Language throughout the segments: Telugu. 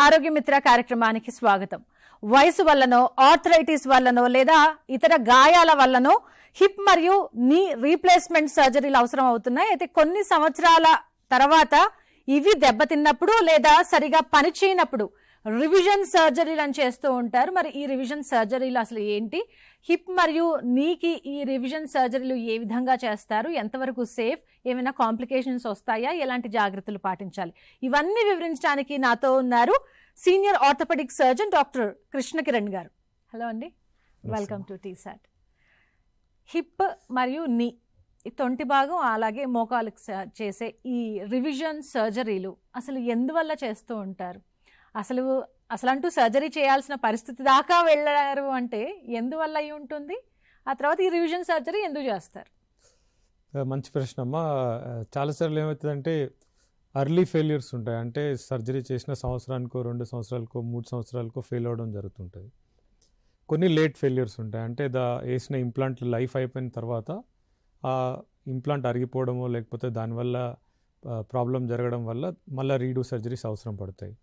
ఆరోగ్య మిత్ర కార్యక్రమానికి స్వాగతం. వయసు వల్లనో ఆర్థరైటిస్ వల్లనో లేదా ఇతర గాయాల వల్లనో హిప్ మరియు నీ రీప్లేస్మెంట్ సర్జరీలు అవసరం అవుతున్నాయి. అయితే కొన్ని సంవత్సరాల తర్వాత ఇవి దెబ్బతిన్నప్పుడు లేదా సరిగా పనిచేయనప్పుడు రివిజన్ సర్జరీలు అని చేస్తూ ఉంటారు. మరి ఈ రివిజన్ సర్జరీలు అసలు ఏంటి, హిప్ మరియు నీకి ఈ రివిజన్ సర్జరీలు ఏ విధంగా చేస్తారు, ఎంతవరకు సేఫ్, ఏమైనా కాంప్లికేషన్స్ వస్తాయా, ఎలాంటి జాగ్రత్తలు పాటించాలి, ఇవన్నీ వివరించడానికి నాతో ఉన్నారు senior orthopaedic surgeon doctor Krishna Kiran గారు. హలో అండి, వెల్కమ్ టు టీసాట్. హిప్ మరియు నీ తొంటి భాగం అలాగే మోకాలకు చేసే ఈ రివిజన్ సర్జరీలు అసలు ఎందువల్ల చేస్తూ ఉంటారు? అసలంటూ సర్జరీ చేయాల్సిన పరిస్థితి దాకా వెళ్ళారు అంటే ఎందువల్ల అయి ఉంటుంది? ఆ తర్వాత ఈ రివిజన్ సర్జరీ ఎందుకు చేస్తారు? మంచి ప్రశ్న అమ్మా. చాలాసార్లు ఏమవుతుందంటే అర్లీ ఫెయిల్యూర్స్ ఉంటాయి. అంటే సర్జరీ చేసిన సంవత్సరానికో 2 సంవత్సరాలకో 3 సంవత్సరాలకో ఫెయిల్ అవ్వడం జరుగుతుంటుంది. కొన్ని లేట్ ఫెయిల్యూర్స్ ఉంటాయి. అంటే వేసిన ఇంప్లాంట్ లైఫ్ అయిపోయిన తర్వాత ఆ ఇంప్లాంట్ అరిగిపోవడమో లేకపోతే దానివల్ల ప్రాబ్లం జరగడం వల్ల మళ్ళీ రీడూ సర్జరీస్ అవసరం పడతాయి.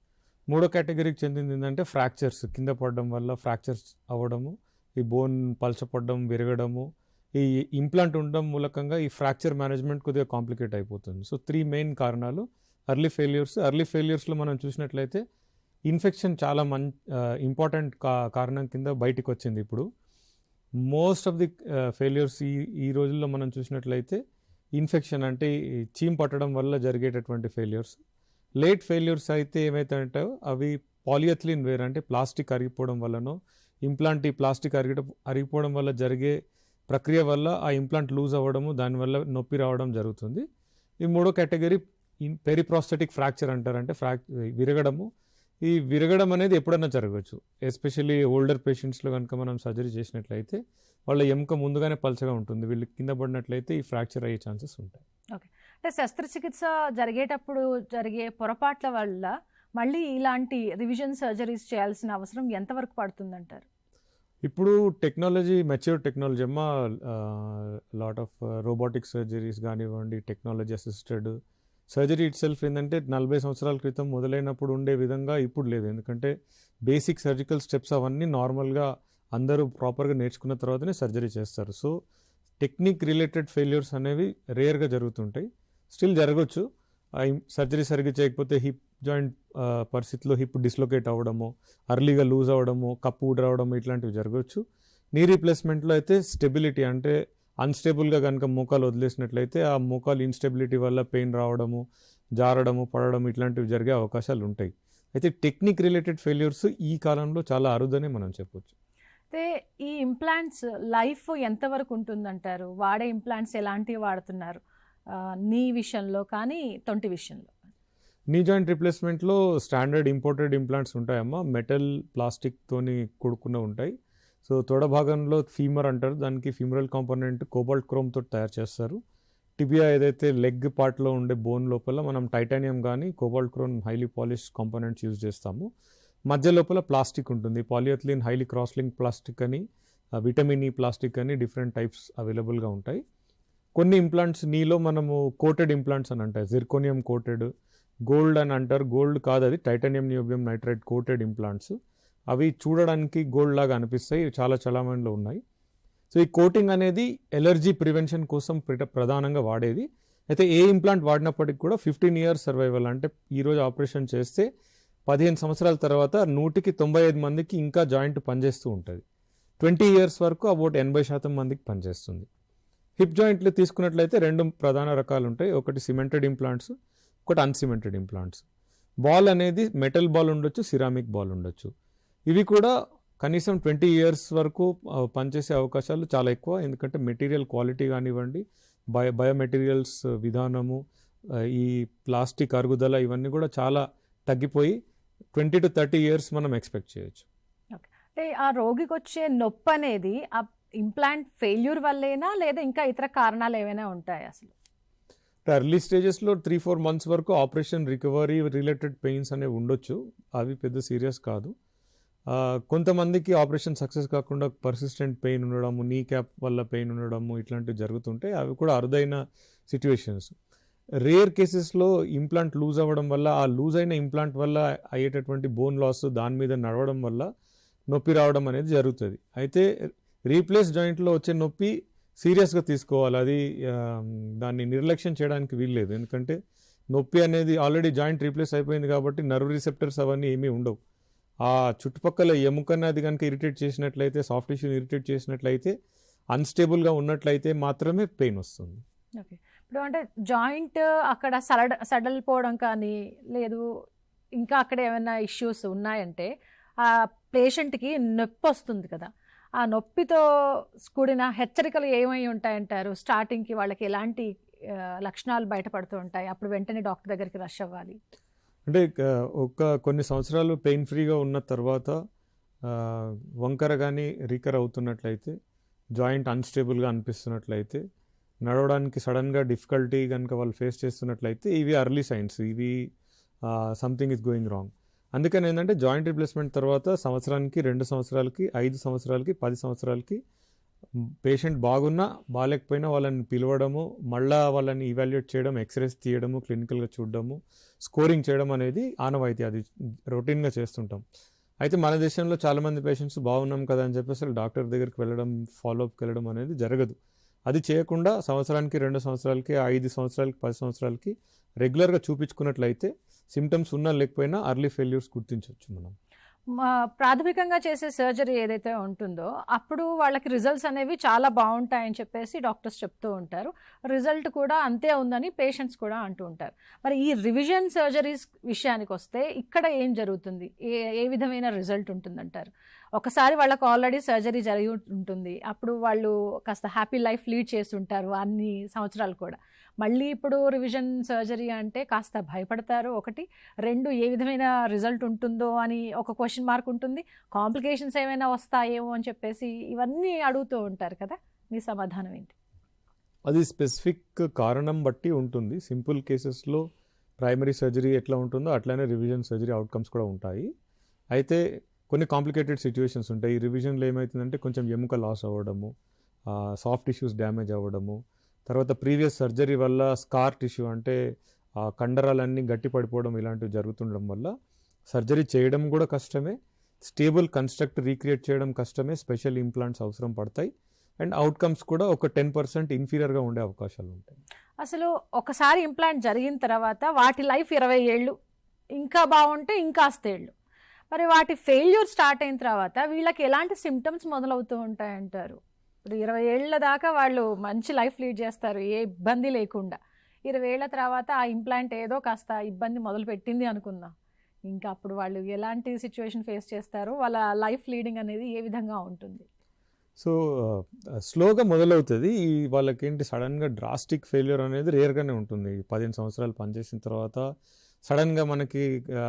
మూడో కేటగిరీకి చెందింది ఏంటంటే ఫ్రాక్చర్స్, కింద పడడం వల్ల ఫ్రాక్చర్స్ అవ్వడము, ఈ బోన్ పలచపడడం, విరగడము, ఈ ఇంప్లాంట్ ఉండడం మూలకంగా ఈ ఫ్రాక్చర్ మేనేజ్మెంట్ కొద్దిగా కాంప్లికేట్ అయిపోతుంది. సో 3 మెయిన్ కారణాలు అర్లీ ఫెయిల్యూర్స్. అర్లీ ఫెయిల్యూర్స్లో మనం చూసినట్లయితే ఇన్ఫెక్షన్ చాలా ఇంపార్టెంట్ కారణం కింద బయటికి వచ్చింది. ఇప్పుడు మోస్ట్ ఆఫ్ ది ఫెయిల్యూర్స్ ఈ రోజుల్లో మనం చూసినట్లయితే ఇన్ఫెక్షన్ అంటే చీమ్ పట్టడం వల్ల జరిగేటటువంటి ఫెయిల్యూర్స్. లేట్ ఫెయిల్యూర్స్ అయితే ఏమైతే అవి పాలిఎథిలిన్ వేర్ అంటే ప్లాస్టిక్ అరిగిపోవడం వల్లనో ఇంప్లాంట్ ఈ ప్లాస్టిక్ అరిగిపోవడం వల్ల జరిగే ప్రక్రియ వల్ల ఆ ఇంప్లాంట్ లూజ్ అవ్వడము, దానివల్ల నొప్పి రావడం జరుగుతుంది. ఈ మూడో కేటగిరీ పెరిప్రాస్థెటిక్ ఫ్రాక్చర్ అంటారు. అంటే విరగడము. ఈ విరగడం అనేది ఎప్పుడైనా జరగవచ్చు. ఎస్పెషల్లీ ఓల్డర్ పేషెంట్స్లో కనుక మనం సర్జరీ చేసినట్లయితే వాళ్ళ ఎముక ముందుగానే పలచగా ఉంటుంది, వీళ్ళు కింద పడినట్లయితే ఈ ఫ్రాక్చర్ అయ్యే ఛాన్సెస్ ఉంటాయి. ఓకే, అంటే శస్త్రచికిత్స జరిగేటప్పుడు జరిగే పొరపాట్ల వల్ల మళ్ళీ ఇలాంటి రివిజన్ సర్జరీస్ చేయాల్సిన అవసరం ఎంతవరకు పడుతుందంటారు? ఇప్పుడు టెక్నాలజీ మెచ్యూర్ టెక్నాలజీ అమ్మా. లాట్ ఆఫ్ రోబోటిక్ సర్జరీస్ కానివ్వండి, technology assisted surgery it self ఏంటంటే 40 సంవత్సరాల క్రితం మొదలైనప్పుడు ఉండే విధంగా ఇప్పుడు లేదు. ఎందుకంటే బేసిక్ సర్జికల్ స్టెప్స్ అవన్నీ నార్మల్గా అందరూ ప్రాపర్గా నేర్చుకున్న తర్వాతనే సర్జరీ చేస్తారు. సో టెక్నిక్ రిలేటెడ్ ఫెయిల్యూర్స్ అనేవి రేర్గా జరుగుతుంటాయి. స్టిల్ జరగవచ్చు. సర్జరీ సరిగ్గా చేయకపోతే హిప్ జాయింట్ పరిస్థితిలో హిప్ డిస్లొకేట్ అవ్వడము, అర్లీగా లూజ్ అవ్వడము, కప్పు ఊడరావడము ఇట్లాంటివి జరగవచ్చు. నీ రీప్లేస్మెంట్లో అయితే స్టెబిలిటీ అంటే అన్స్టేబుల్గా కనుక మోకాలు వదిలేసినట్లయితే ఆ మోకాలు ఇన్స్టెబిలిటీ వల్ల పెయిన్ రావడము, జారడము, పడడం ఇట్లాంటివి జరిగే అవకాశాలు ఉంటాయి. అయితే టెక్నిక్ రిలేటెడ్ ఫెయిల్యూర్స్ ఈ కాలంలో చాలా అరుదనే మనం చెప్పొచ్చు. అయితే ఈ ఇంప్లాంట్స్ లైఫ్ ఎంతవరకు ఉంటుందంటారు? వాడే ఇంప్లాంట్స్ ఎలాంటివి వాడుతున్నారు నీ విషయంలో కానీ తొంటి విషయంలో? నీ జాయింట్ రిప్లేస్మెంట్లో స్టాండర్డ్ ఇంపోర్టెడ్ ఇంప్లాంట్స్ ఉంటాయమ్మా. మెటల్ ప్లాస్టిక్తోని కూడుకున్న ఉంటాయి. సో తొడ భాగంలో ఫీమర్ అంటారు, దానికి ఫీమరల్ కాంపోనెంట్ కోబాల్ట్ క్రోమ్తో తయారు చేస్తారు. టిబియా ఏదైతే లెగ్ పార్ట్లో ఉండే బోన్ లోపల మనం టైటానియం కానీ cobalt chrome highly polish components use చేస్తాము. మధ్య లోపల ప్లాస్టిక్ ఉంటుంది, పాలిఎథిలిన్ హైలీ క్రాస్లింక్ ప్లాస్టిక్ అని, విటమిన్ ఈ ప్లాస్టిక్ అని డిఫరెంట్ టైప్స్ అవైలబుల్గా ఉంటాయి. కొన్ని ఇంప్లాంట్స్ నీలో మనము కోటెడ్ ఇంప్లాంట్స్ అని అంటారు, జిర్కోనియం కోటెడ్, గోల్డ్ అని అంటారు. గోల్డ్ కాదు, అది titanium niobium nitride coated implants. అవి చూడడానికి గోల్డ్ లాగా అనిపిస్తాయి, చాలా చలామణిలో ఉన్నాయి. సో ఈ కోటింగ్ అనేది ఎలర్జీ ప్రివెన్షన్ కోసం ప్రధానంగా వాడేది. అయితే ఏ ఇంప్లాంట్ వాడినప్పటికీ కూడా 15 years సర్వైవల్. అంటే ఈరోజు ఆపరేషన్ చేస్తే 15 సంవత్సరాల తర్వాత 195 మందికి ఇంకా జాయింట్ పనిచేస్తూ ఉంటుంది. 20 years వరకు అబౌట్ 80% మందికి పనిచేస్తుంది. హిప్ జాయింట్లు తీసుకున్నట్లయితే 2 ప్రధాన రకాలు ఉంటాయి. ఒకటి సిమెంటెడ్ ఇంప్లాంట్స్, ఒకటి అన్సిమెంటెడ్ ఇంప్లాంట్స్. బాల్ అనేది మెటల్ బాల్ ఉండొచ్చు, సిరామిక్ బాల్ ఉండొచ్చు. ఇవి కూడా కనీసం 20 years వరకు పనిచేసే అవకాశాలు చాలా ఎక్కువ. ఎందుకంటే మెటీరియల్ క్వాలిటీ కానివ్వండి, బయోమెటీరియల్స్ విధానము, ఈ ప్లాస్టిక్ అరుగుదల ఇవన్నీ కూడా చాలా తగ్గిపోయి 20 to 30 years మనం ఎక్స్పెక్ట్ చేయొచ్చు. అంటే ఆ రోగికి వచ్చే నొప్పి అనేది ఆ ఇంప్లాంట్ ఫెయిల్యూర్ వల్లేనా లేదా ఇంకా ఇతర కారణాలు ఏమైనా ఉంటాయి? అసలు ఎర్లీ స్టేజెస్లో 3-4 months వరకు ఆపరేషన్ రికవరీ రిలేటెడ్ పెయిన్స్ అనేవి ఉండొచ్చు. అవి పెద్ద సీరియస్ కాదు. కొంతమందికి ఆపరేషన్ సక్సెస్ కాకుండా పర్సిస్టెంట్ పెయిన్ ఉండడము, నీ క్యాప్ వల్ల పెయిన్ ఉండడము ఇట్లాంటివి జరుగుతుంటాయి. అవి కూడా అరుదైన సిచ్యువేషన్స్. రేర్ కేసెస్లో ఇంప్లాంట్ లూజ్ అవ్వడం వల్ల, ఆ లూజ్ అయిన ఇంప్లాంట్ వల్ల అయ్యేటటువంటి బోన్ లాస్, దాని మీద నడవడం వల్ల నొప్పి రావడం అనేది జరుగుతుంది. అయితే రీప్లేస్ జాయింట్లో వచ్చే నొప్పి సీరియస్గా తీసుకోవాలి. అది దాన్ని నిర్లక్ష్యం చేయడానికి వీల్లేదు. ఎందుకంటే నొప్పి అనేది ఆల్రెడీ జాయింట్ రీప్లేస్ అయిపోయింది కాబట్టి నర్వ్ రిసెప్టర్స్ అవన్నీ ఏమీ ఉండవు. ఆ చుట్టుపక్కల ఎముకన్న అది కనుక ఇరిటేట్ చేసినట్లయితే, సాఫ్ట్ టిష్యూని ఇరిటేట్ చేసినట్లయితే, అన్స్టేబుల్గా ఉన్నట్లయితే మాత్రమే పెయిన్ వస్తుంది. ఓకే, ఇప్పుడు అంటే జాయింట్ అక్కడ సడలిపోవడం కానీ లేదు, ఇంకా అక్కడ ఏమైనా ఇష్యూస్ ఉన్నాయంటే ఆ పేషెంట్కి నొప్పి వస్తుంది కదా, ఆ నొప్పితో కూడిన హెచ్చరికలు ఏమై ఉంటాయంటారు? స్టార్టింగ్కి వాళ్ళకి ఎలాంటి లక్షణాలు బయటపడుతూ ఉంటాయి? అప్పుడు వెంటనే డాక్టర్ దగ్గరికి రష్ అవ్వాలి. అంటే కొన్ని సంవత్సరాలు పెయిన్ ఫ్రీగా ఉన్న తర్వాత వంకర కానీ రీకర్ అవుతున్నట్లయితే, జాయింట్ అన్స్టేబుల్గా అనిపిస్తున్నట్లయితే, నడవడానికి సడన్గా డిఫికల్టీ కనుక వాళ్ళు ఫేస్ చేస్తున్నట్లయితే, ఇవి అర్లీ సైన్స్, ఇవి సంథింగ్ ఈజ్ గోయింగ్ రాంగ్. అందుకని ఏంటంటే జాయింట్ రిప్లేస్మెంట్ తర్వాత సంవత్సరానికి, 2 సంవత్సరాలకి, 5 సంవత్సరాలకి, 10 సంవత్సరాలకి పేషెంట్ బాగున్నా బాగాలేకపోయినా వాళ్ళని పిలవడము, మళ్ళీ వాళ్ళని ఇవాల్యుయేట్ చేయడం, ఎక్స్రేస్ తీయడము, క్లినికల్గా చూడడము, స్కోరింగ్ చేయడం అనేది ఆనవాయితీ, అది రొటీన్గా చేస్తుంటాం. అయితే మన దేశంలో చాలామంది పేషెంట్స్ బాగున్నాం కదా అని చెప్పేసి డాక్టర్ దగ్గరికి వెళ్ళడం, ఫాలోఅప్కి వెళ్ళడం అనేది జరగదు. అది చేయకుండా సంవత్సరానికి, 2 సంవత్సరాలకి, 5 సంవత్సరాలకి, 10 సంవత్సరాలకి రెగ్యులర్గా చూపించుకున్నట్లయితే సిమ్టమ్స్ ఉన్నా లేకపోయినా అర్లీ ఫెయిల్యూర్స్ గుర్తించవచ్చు మనం. ప్రాథమికంగా చేసే సర్జరీ ఏదైతే ఉంటుందో అప్పుడు వాళ్ళకి రిజల్ట్స్ అనేవి చాలా బాగుంటాయని చెప్పేసి డాక్టర్స్ చెప్తూ ఉంటారు. రిజల్ట్ కూడా అంతే ఉందని పేషెంట్స్ కూడా అంటూ ఉంటారు. మరి ఈ రివిజన్ సర్జరీస్ విషయానికి వస్తే ఇక్కడ ఏం జరుగుతుంది? ఏ విధమైన రిజల్ట్ ఉంటుందంటారు? ఒకసారి వాళ్ళకు ఆల్రెడీ సర్జరీ జరిగి ఉంటుంది, అప్పుడు వాళ్ళు కాస్త హ్యాపీ లైఫ్ లీడ్ చేస్తుంటారు అన్ని సంవత్సరాలు కూడా. మళ్ళీ ఇప్పుడు రివిజన్ సర్జరీ అంటే కాస్త భయపడతారు. 1, 2 ఏ విధమైన రిజల్ట్ ఉంటుందో అని ఒక క్వశ్చన్ మార్క్ ఉంటుంది. కాంప్లికేషన్స్ ఏమైనా వస్తాయేమో అని చెప్పేసి ఇవన్నీ అడుగుతూ ఉంటారు కదా, మీ సమాధానం ఏంటి? అది స్పెసిఫిక్ కారణం బట్టి ఉంటుంది. సింపుల్ కేసెస్లో ప్రైమరీ సర్జరీ ఎట్లా ఉంటుందో అట్లానే రివిజన్ సర్జరీ అవుట్కమ్స్ కూడా ఉంటాయి. అయితే కొన్ని కాంప్లికేటెడ్ సిచ్యువేషన్స్ ఉంటాయి. ఈ రివిజన్లో ఏమవుతుందంటే కొంచెం ఎముక లాస్ అవ్వడము, సాఫ్ట్ టిష్యూస్ డ్యామేజ్ అవ్వడము, తర్వాత ప్రీవియస్ సర్జరీ వల్ల స్కార్ టిష్యూ అంటే ఆ కండరాలన్నీ గట్టి పడిపోవడం, ఇలాంటివి జరుగుతుండడం వల్ల సర్జరీ చేయడం కూడా కష్టమే, స్టేబుల్ కన్స్ట్రక్ట్ రీక్రియేట్ చేయడం కష్టమే, స్పెషల్ ఇంప్లాంట్స్ అవసరం పడతాయి, అండ్ అవుట్కమ్స్ కూడా ఒక 10% ఇన్ఫీరియర్గా ఉండే అవకాశాలు ఉంటాయి. అసలు ఒకసారి ఇంప్లాంట్ జరిగిన తర్వాత వాటి లైఫ్ 20 ఏళ్ళు, ఇంకా బాగుంటే ఇంకాస్త ఏళ్ళు. మరి వాటి ఫెయిల్యూర్ స్టార్ట్ అయిన తర్వాత వీళ్ళకి ఎలాంటి సిమ్టమ్స్ మొదలవుతూ ఉంటాయంటారు? ఇప్పుడు 20 ఏళ్ల దాకా వాళ్ళు మంచి లైఫ్ లీడ్ చేస్తారు ఏ ఇబ్బంది లేకుండా. 20 ఏళ్ల తర్వాత ఆ ఇంప్లాంట్ ఏదో కాస్త ఇబ్బంది మొదలు పెట్టింది అనుకుందాం, ఇంకా అప్పుడు వాళ్ళు ఎలాంటి సిచ్యువేషన్ ఫేస్ చేస్తారు? వాళ్ళ లైఫ్ లీడింగ్ అనేది ఏ విధంగా ఉంటుంది? సో స్లోగా మొదలవుతుంది. వాళ్ళకేంటి సడన్గా డ్రాస్టిక్ ఫెయిల్యూర్ అనేది రేర్గానే ఉంటుంది. 15 సంవత్సరాలు పనిచేసిన తర్వాత సడన్గా మనకి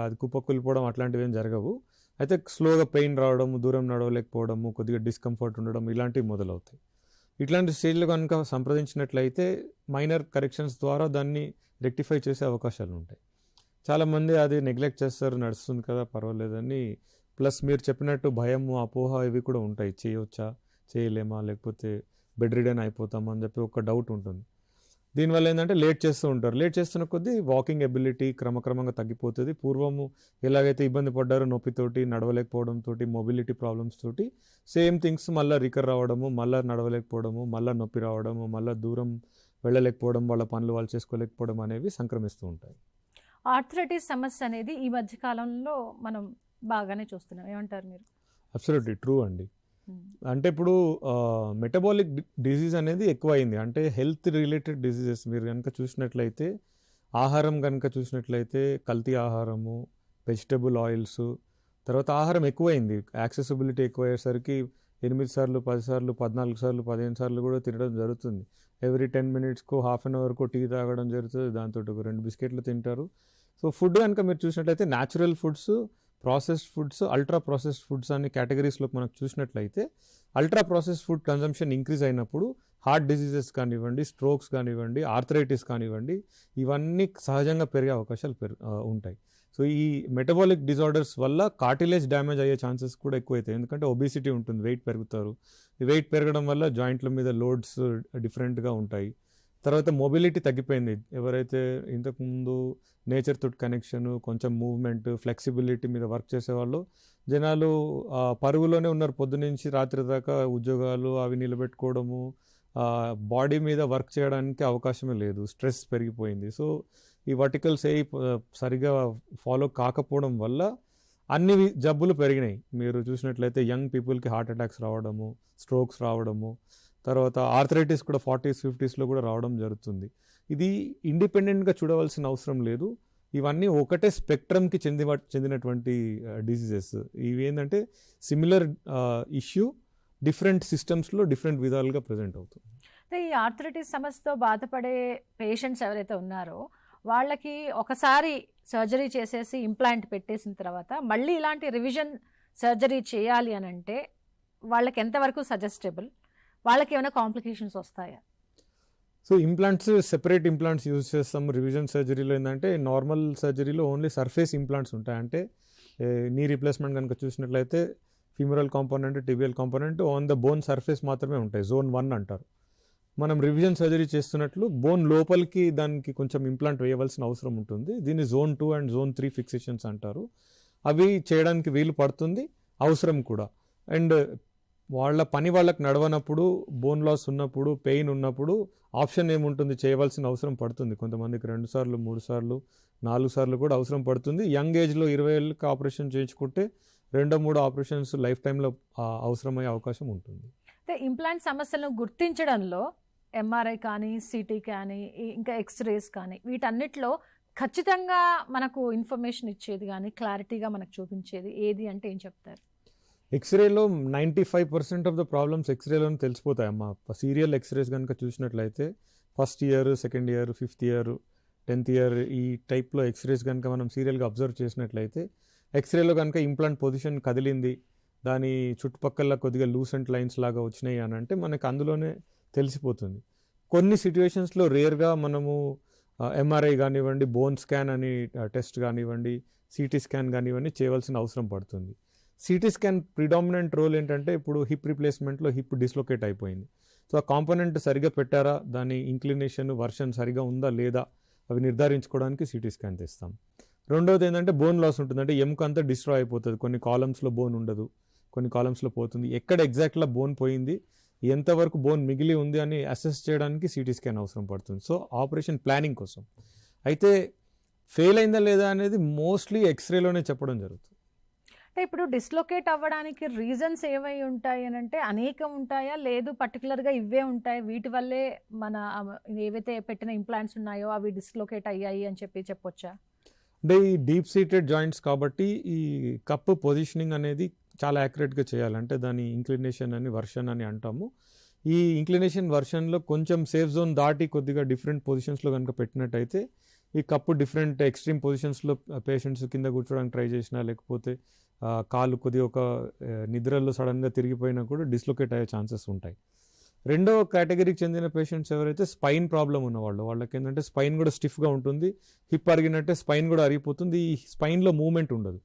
అది కుప్పకూలిపోవడం అట్లాంటివి ఏం జరగవు. అయితే స్లోగా పెయిన్ రావడం, దూరం నడవలేకపోవడము, కొద్దిగా డిస్కంఫర్ట్ ఉండడం, ఇలాంటివి మొదలవుతాయి. ఇట్లాంటి స్టేజ్లో కనుక సంప్రదించినట్లయితే మైనర్ కరెక్షన్స్ ద్వారా దాన్ని రెక్టిఫై చేసే అవకాశాలు ఉంటాయి. చాలామంది అది నెగ్లెక్ట్ చేస్తారు, నడుస్తుంది కదా పర్వాలేదని. ప్లస్ మీరు చెప్పినట్టు భయము, అపోహ ఇవి కూడా ఉంటాయి. చేయవచ్చా, చేయలేమా, లేకపోతే బెడ్ రిడన్ అయిపోతామా అని చెప్పి ఒక డౌట్ ఉంటుంది. దీనివల్ల ఏంటంటే లేట్ చేస్తూ ఉంటారు. లేట్ చేస్తున్న కొద్దీ వాకింగ్ ఎబిలిటీ క్రమక్రమంగా తగ్గిపోతుంది. పూర్వము ఎలాగైతే ఇబ్బంది పడ్డారో నొప్పితోటి, నడవలేకపోవడంతో, మొబిలిటీ ప్రాబ్లమ్స్ తోటి సేమ్ థింగ్స్ మళ్ళీ రికర్ రావడము, మళ్ళీ నడవలేకపోవడము, మళ్ళీ నొప్పి రావడము, మళ్ళీ దూరం వెళ్ళలేకపోవడం, వాళ్ళ పనులు వాళ్ళు చేసుకోలేకపోవడం అనేవి సంక్రమిస్తూ ఉంటాయి. ఆర్థరైటిస్ సమస్య అనేది ఈ మధ్య కాలంలో మనం బాగానే చూస్తున్నాం, ఏమంటారు మీరు? అబ్సల్యూట్లీ ట్రూ అండి. అంటే ఇప్పుడు మెటబాలిక్ డిజీజ్ అనేది ఎక్కువ అయింది. అంటే హెల్త్ రిలేటెడ్ డిజీజెస్ మీరు కనుక చూసినట్లయితే, ఆహారం కనుక చూసినట్లయితే కల్తీ ఆహారము, వెజిటబుల్ ఆయిల్స్, తర్వాత ఆహారం ఎక్కువైంది, యాక్సెసిబిలిటీ ఎక్కువ అయ్యేసరికి 8 సార్లు, 10 సార్లు, 14 సార్లు, 15 సార్లు కూడా తినడం జరుగుతుంది. ఎవ్రీ 10 మినిట్స్కో, హాఫ్ అన్ అవర్కో టీ తాగడం జరుగుతుంది. దాంతో ఒక 2 బిస్కెట్లు తింటారు. సో ఫుడ్ కనుక మీరు చూసినట్లయితే natural foods, processed foods, ultra processed foods అనే కేటగిరీస్లో మనకు చూసినట్లయితే, ultra processed food consumption increase అయినప్పుడు హార్ట్ డిసీజెస్ కానివ్వండి, స్ట్రోక్స్ కానివ్వండి, ఆర్థరైటిస్ కానివ్వండి, ఇవన్నీ సహజంగా పెరిగే అవకాశాలు ఉంటాయి. సో ఈ మెటబాలిక్ డిజార్డర్స్ వల్ల కార్టిలేజ్ డ్యామేజ్ అయ్యే ఛాన్సెస్ కూడా ఎక్కువైతాయి. ఎందుకంటే ఒబిసిటీ ఉంటుంది, వెయిట్ పెరుగుతారు. ఈ వెయిట్ పెరగడం వల్ల జాయింట్ల మీద లోడ్స్ డిఫరెంట్గా ఉంటాయి. తర్వాత మొబిలిటీ తగ్గిపోయింది. ఎవరైతే ఇంతకుముందు నేచర్ తోటి కనెక్షన్, కొంచెం మూవ్మెంట్, ఫ్లెక్సిబిలిటీ మీద వర్క్ చేసేవాళ్ళు జనాలు పరుగులోనే ఉన్నారు. పొద్దునుంచి రాత్రి దాకా ఉద్యోగాలు అవి నిలబెట్టుకోవడము, బాడీ మీద వర్క్ చేయడానికి అవకాశమే లేదు. స్ట్రెస్ పెరిగిపోయింది. సో ఈ వర్టికల్స్ సరిగా ఫాలో కాకపోవడం వల్ల అన్ని జబ్బులు పెరిగినాయి. మీరు చూసినట్లయితే యంగ్ పీపుల్కి హార్ట్ అటాక్స్ రావడము, స్ట్రోక్స్ రావడము, తర్వాత ఆర్థరైటిస్ కూడా 40s 50sలో కూడా రావడం జరుగుతుంది. ఇది ఇండిపెండెంట్గా చూడవలసిన అవసరం లేదు. ఇవన్నీ ఒకటే స్పెక్ట్రమ్కి చెందినటువంటి డిసీజెస్. ఇవి ఏంటంటే సిమిలర్ ఇష్యూ డిఫరెంట్ సిస్టమ్స్లో డిఫరెంట్ విధాలుగా ప్రజెంట్ అవుతుంది. ఈ ఆర్థరైటిస్ సమస్యతో బాధపడే పేషెంట్స్ ఎవరైతే ఉన్నారో వాళ్ళకి ఒకసారి సర్జరీ చేసేసి ఇంప్లాంట్ పెట్టేసిన తర్వాత మళ్ళీ ఇలాంటి రివిజన్ సర్జరీ చేయాలి అని అంటే వాళ్ళకి ఎంతవరకు సజెస్టబుల్, వాళ్ళకి ఏమైనా కాంప్లికేషన్స్ వస్తాయా? So implants, separate implants use చేస్తాం. రివిజన్ సర్జరీలో ఏంటంటే నార్మల్ సర్జరీలో ఓన్లీ సర్ఫేస్ ఇంప్లాంట్స్ ఉంటాయి. అంటే నీ రీప్లేస్మెంట్ కనుక చూసినట్లయితే femoral component, tibial component on the bone surface మాత్రమే ఉంటాయి. జోన్ 1 అంటారు. మనం రివిజన్ సర్జరీ చేస్తున్నట్లు బోన్ లోపలికి దానికి కొంచెం ఇంప్లాంట్ వేయవలసిన అవసరం ఉంటుంది. దీన్ని జోన్ 2 అండ్ జోన్ 3 ఫిక్సేషన్స్ అంటారు. అవి చేయడానికి వీలు పడుతుంది, అవసరం కూడా. అండ్ వాళ్ళ పని వాళ్ళకి నడవనప్పుడు, బోన్ లాస్ ఉన్నప్పుడు, పెయిన్ ఉన్నప్పుడు ఆప్షన్ ఏముంటుంది, చేయవలసిన అవసరం పడుతుంది. కొంతమందికి 2 సార్లు 3 సార్లు 4 సార్లు కూడా అవసరం పడుతుంది. యంగ్ ఏజ్లో 20 ఏళ్ళకి ఆపరేషన్ చేయించుకుంటే 2-3 ఆపరేషన్స్ లైఫ్ టైంలో అవసరమయ్యే అవకాశం ఉంటుంది. అంటే ఇంప్లాంట్ సమస్యలను గుర్తించడంలో ఎంఆర్ఐ కానీ, సిటీ కానీ, ఇంకా ఎక్స్రేస్ కానీ వీటన్నిటిలో ఖచ్చితంగా మనకు ఇన్ఫర్మేషన్ ఇచ్చేది కానీ క్లారిటీగా మనకు చూపించేది ఏది అంటే ఏం చెప్తారు? ఎక్స్రేలో 95% ఆఫ్ ద ప్రాబ్లమ్స్ ఎక్స్రేలోనే తెలిసిపోతాయమ్మా. సీరియల్ ఎక్స్రేస్ కనుక చూసినట్లయితే first year, second year, 5th year, 10th year ఈ టైప్లో ఎక్స్రేస్ కనుక మనం సీరియల్గా అబ్జర్వ్ చేసినట్లయితే ఎక్స్రేలో కనుక ఇంప్లాంట్ పొజిషన్ కదిలింది, దాని చుట్టుపక్కల కొద్దిగా లూసెంట్ లైన్స్ లాగా వచ్చినాయి అని అంటే మనకు అందులోనే తెలిసిపోతుంది. కొన్ని సిచ్యువేషన్స్లో రేర్గా మనము ఎంఆర్ఐ కానివ్వండి, బోన్ స్కాన్ అని టెస్ట్ కానివ్వండి, సిటీ స్కాన్ కానివ్వండి చేయవలసిన అవసరం పడుతుంది. సిటీ స్కాన్ ప్రిడామినెంట్ రోల్ ఏంటంటే ఇప్పుడు హిప్ రీప్లేస్మెంట్లో హిప్ డిస్లొకేట్ అయిపోయింది. సో ఆ కాంపోనెంట్ సరిగా పెట్టారా, దాని ఇంక్లినేషన్ వర్షన్ సరిగా ఉందా లేదా అవి నిర్ధారించుకోవడానికి సిటీ స్కాన్ తెస్తాం. రెండవది ఏంటంటే బోన్ లాస్ ఉంటుంది. అంటే ఎముక అంతా డిస్ట్రాయ్ అయిపోతుంది. కొన్ని కాలమ్స్లో బోన్ ఉండదు, కొన్ని కాలమ్స్లో పోతుంది. ఎక్కడ ఎగ్జాక్ట్గా బోన్ పోయింది, ఎంతవరకు బోన్ మిగిలి ఉంది అని అసెస్ చేయడానికి సిటీ స్కాన్ అవసరం పడుతుంది. సో ఆపరేషన్ ప్లానింగ్ కోసం. అయితే ఫెయిల్ అయిందా లేదా అనేది మోస్ట్లీ ఎక్స్రేలోనే చెప్పడం జరుగుతుంది. అంటే ఇప్పుడు డిస్లొకేట్ అవ్వడానికి రీజన్స్ ఏమై ఉంటాయి అని అంటే అనేకం ఉంటాయా, లేదు పర్టికులర్గా ఇవే ఉంటాయి, వీటి వల్లే మన ఏవైతే పెట్టిన ఇంప్లాంట్స్ ఉన్నాయో అవి డిస్లొకేట్ అయ్యాయి అని చెప్పొచ్చా? అంటే ఈ డీప్ సీటెడ్ జాయింట్స్ కాబట్టి ఈ కప్ పొజిషనింగ్ అనేది చాలా యాక్యురేట్గా చేయాలంటే దాని ఇంక్లినేషన్ అని, వర్షన్ అని అంటాము. ఈ ఇంక్లినేషన్ వర్షన్లో కొంచెం సేఫ్ జోన్ దాటి కొద్దిగా డిఫరెంట్ పొజిషన్స్లో కనుక పెట్టినట్టయితే ఈ కప్పు డిఫరెంట్ ఎక్స్ట్రీమ్ పొజిషన్స్లో పేషెంట్స్ కింద కూర్చోడానికి ట్రై చేసినా, లేకపోతే కాలు కొద్దిగా ఒక నిద్రలో సడన్గా తిరిగిపోయినా కూడా డిస్లొకేట్ అయ్యే ఛాన్సెస్ ఉంటాయి. రెండో కేటగిరీకి చెందిన పేషెంట్స్ ఎవరైతే స్పైన్ ప్రాబ్లం ఉన్నవాళ్ళు, వాళ్ళకి ఏంటంటే స్పైన్ కూడా స్టిఫ్గా ఉంటుంది, హిప్ అరిగినట్టే స్పైన్ కూడా అరిగిపోతుంది, ఈ స్పైన్లో మూవ్మెంట్ ఉండదు.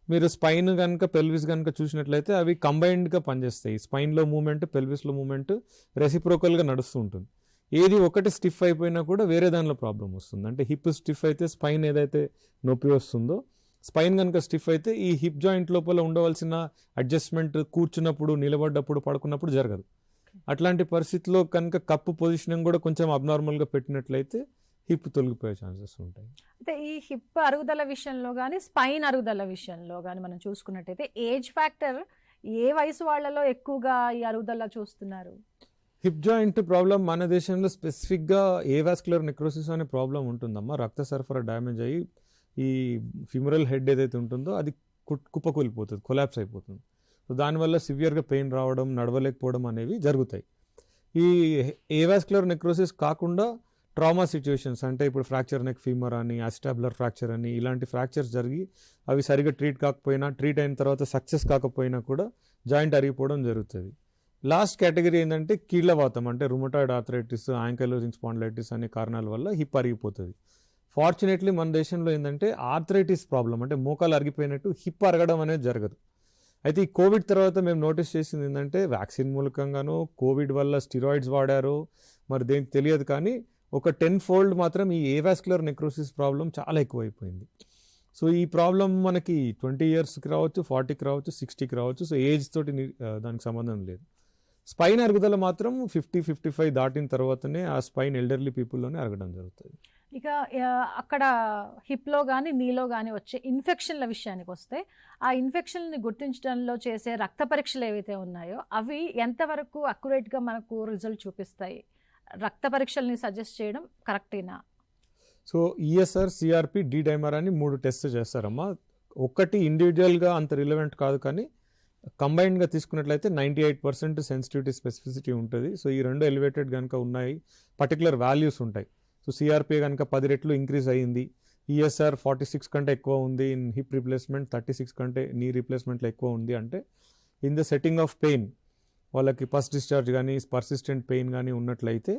మీరు స్పైన్ కనుక పెల్విస్ కనుక చూసినట్లయితే అవి కంబైన్డ్గా పనిచేస్తాయి. స్పైన్లో మూవ్మెంట్, పెల్విస్లో మూవ్మెంట్ రెసిప్రోకల్గా నడుస్తూ ఉంటుంది. ఏది ఒకటి స్టిఫ్ అయిపోయినా కూడా వేరే దానిలో ప్రాబ్లం వస్తుంది. అంటే హిప్ స్టిఫ్ అయితే స్పైన్ ఏదైతే నొప్పి వస్తుందో, స్పైన్ కనుక స్టిఫ్ అయితే ఈ హిప్ జాయింట్ లోపల ఉండవలసిన అడ్జస్ట్మెంట్ కూర్చున్నప్పుడు, నిలబడ్డప్పుడు, పడుకున్నప్పుడు జరగదు. అట్లాంటి పరిస్థితిలో కనుక కప్పు పొజిషనింగ్ కూడా కొంచెం అబ్నార్మల్గా పెట్టినట్లయితే హిప్ తొలగిపోయే ఛాన్సెస్ ఉంటాయి. అయితే ఈ హిప్ అరుగుదల విషయంలో కానీ, స్పైన్ అరుగుదల విషయంలో కానీ మనం చూసుకున్నట్టయితే ఏజ్ ఫ్యాక్టర్ ఏ వయసు వాళ్ళలో ఎక్కువగా ఈ అరుగుదల చూస్తున్నారు? హిప్ జాయింట్ ప్రాబ్లం మన దేశంలో స్పెసిఫిక్గా ఏవాస్కులర్ నెక్రోసిస్ అనే ప్రాబ్లం ఉంటుందమ్మా. రక్త సరఫరా డ్యామేజ్ అయ్యి ఈ ఫిమరల్ హెడ్ ఏదైతే ఉంటుందో అది కుప్పకూలిపోతుంది, కొలాప్స్ అయిపోతుంది. సో దానివల్ల సివియర్గా పెయిన్ రావడం, నడవలేకపోవడం అనేవి జరుగుతాయి. ఈ ఏవాస్కులర్ నెక్రోసిస్ కాకుండా ట్రామా సిచ్యువేషన్స్, అంటే ఇప్పుడు ఫ్రాక్చర్ నెక్ ఫీమర్ అని, అసిటాబులర్ ఫ్రాక్చర్ అని, ఇలాంటి ఫ్రాక్చర్స్ జరిగి అవి సరిగా ట్రీట్ కాకపోయినా, ట్రీట్ అయిన తర్వాత సక్సెస్ కాకపోయినా కూడా జాయింట్ అరిగిపోవడం జరుగుతుంది. లాస్ట్ కేటగిరీ ఏంటంటే కీళ్లవాతం, అంటే రుమటాయిడ్ ఆర్థరైటిస్, యాంకైలోజింగ్ స్పాండిలైటిస్ అనే కారణాల వల్ల హిప్ అరిగిపోతుంది. ఫార్చునేట్లీ మన దేశంలో ఏంటంటే ఆర్థరైటిస్ ప్రాబ్లం, అంటే మోకాలు అరిగిపోయినట్టు హిప్ అరగడం అనేది జరగదు. అయితే ఈ కోవిడ్ తర్వాత మేము నోటీస్ చేసింది ఏంటంటే వ్యాక్సిన్ మూలకంగానో కోవిడ్ వల్ల స్టిరాయిడ్స్ వాడారో మరి దేనికి తెలియదు, కానీ ఒక 10-fold మాత్రం ఈ ఏవాస్కులర్ నెక్రోసిస్ ప్రాబ్లం చాలా ఎక్కువైపోయింది. సో ఈ ప్రాబ్లం మనకి 20 yearsకి రావచ్చు, 40కి రావచ్చు, 60కి రావచ్చు. సో ఏజ్ తోటి దానికి సంబంధం లేదు. స్పైన్ అరుగుదల మాత్రం 50-55 దాటిన తర్వాతనే ఆ స్పైన్ ఎల్డర్లీ పీపుల్లోనే అరగడం జరుగుతుంది. ఇక అక్కడ హిప్లో కానీ నీలో కానీ వచ్చే ఇన్ఫెక్షన్ల విషయానికి వస్తే, ఆ ఇన్ఫెక్షన్ని గుర్తించడంలో చేసే రక్త పరీక్షలు ఏవైతే ఉన్నాయో అవి ఎంతవరకు అక్యురేట్గా మనకు రిజల్ట్ చూపిస్తాయి? రక్త పరీక్షల్ని సజెస్ట్ చేయడం కరెక్టేనా? So ESR, CRP, D dimer అని 3 టెస్ట్ చేస్తారమ్మా. ఒక్కటి ఇండివిజువల్గా అంత రిలవెంట్ కాదు, కానీ కంబైన్డ్గా తీసుకున్నట్లయితే 98% సెన్సిటివిటీ స్పెసిఫిసిటీ ఉంటుంది. సో ఈ 2 ఎలివేటెడ్ కనుక ఉన్నాయి, పర్టికులర్ వాల్యూస్ ఉంటాయి. సో సిఆర్పి కనుక 10 రెట్లు ఇంక్రీజ్ అయ్యింది, ఈఎస్ఆర్ 46 కంటే ఎక్కువ ఉంది, ఇన్ హిప్ రీప్లేస్మెంట్ 36 కంటే నీ రీప్లేస్మెంట్లో ఎక్కువ ఉంది అంటే in the setting off pain, వాళ్ళకి పస్ డిశ్చార్జ్ కానీ పర్సిస్టెంట్ పెయిన్ కానీ ఉన్నట్లయితే